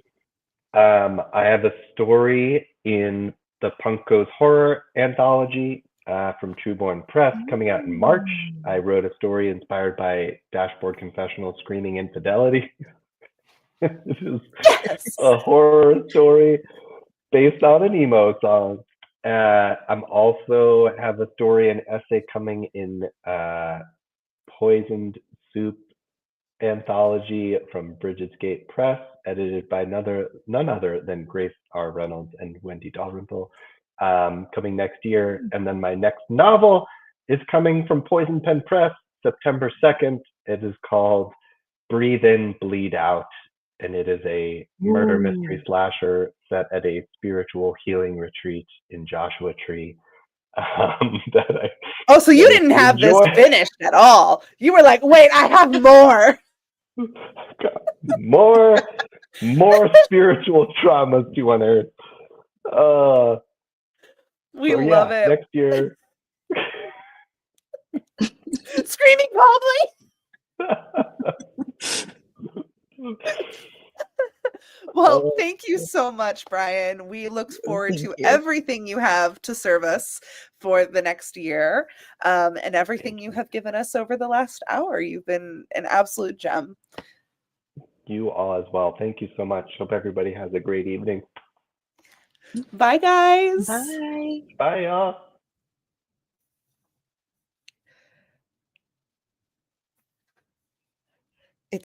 I have a story in the Punk Goes Horror anthology from Trueborn Press coming out in March. I wrote a story inspired by Dashboard Confessional Screaming Infidelity. This is Yes. a horror story based on an emo song. I'm also have a story and essay coming in Poisoned Soup anthology from Bridget's Gate Press, edited by none other than Grace R. Reynolds and Wendy Dalrymple, coming next year. And then my next novel is coming from Poison Pen Press, September 2nd. It is called Breathe In, Bleed Out, and it is a murder mystery slasher set at a spiritual healing retreat in Joshua Tree. Oh, so you didn't have this finished at all. You were like, wait, I have more. more spiritual traumas to unearth. We love it. Next year. Screaming boldly. Well, thank you so much, Brian. We look forward to everything you have to serve us for the next year, and everything you have given us over the last hour. You've been an absolute gem. You all as well. Thank you so much. Hope everybody has a great evening. Bye, guys. Bye. Bye, y'all.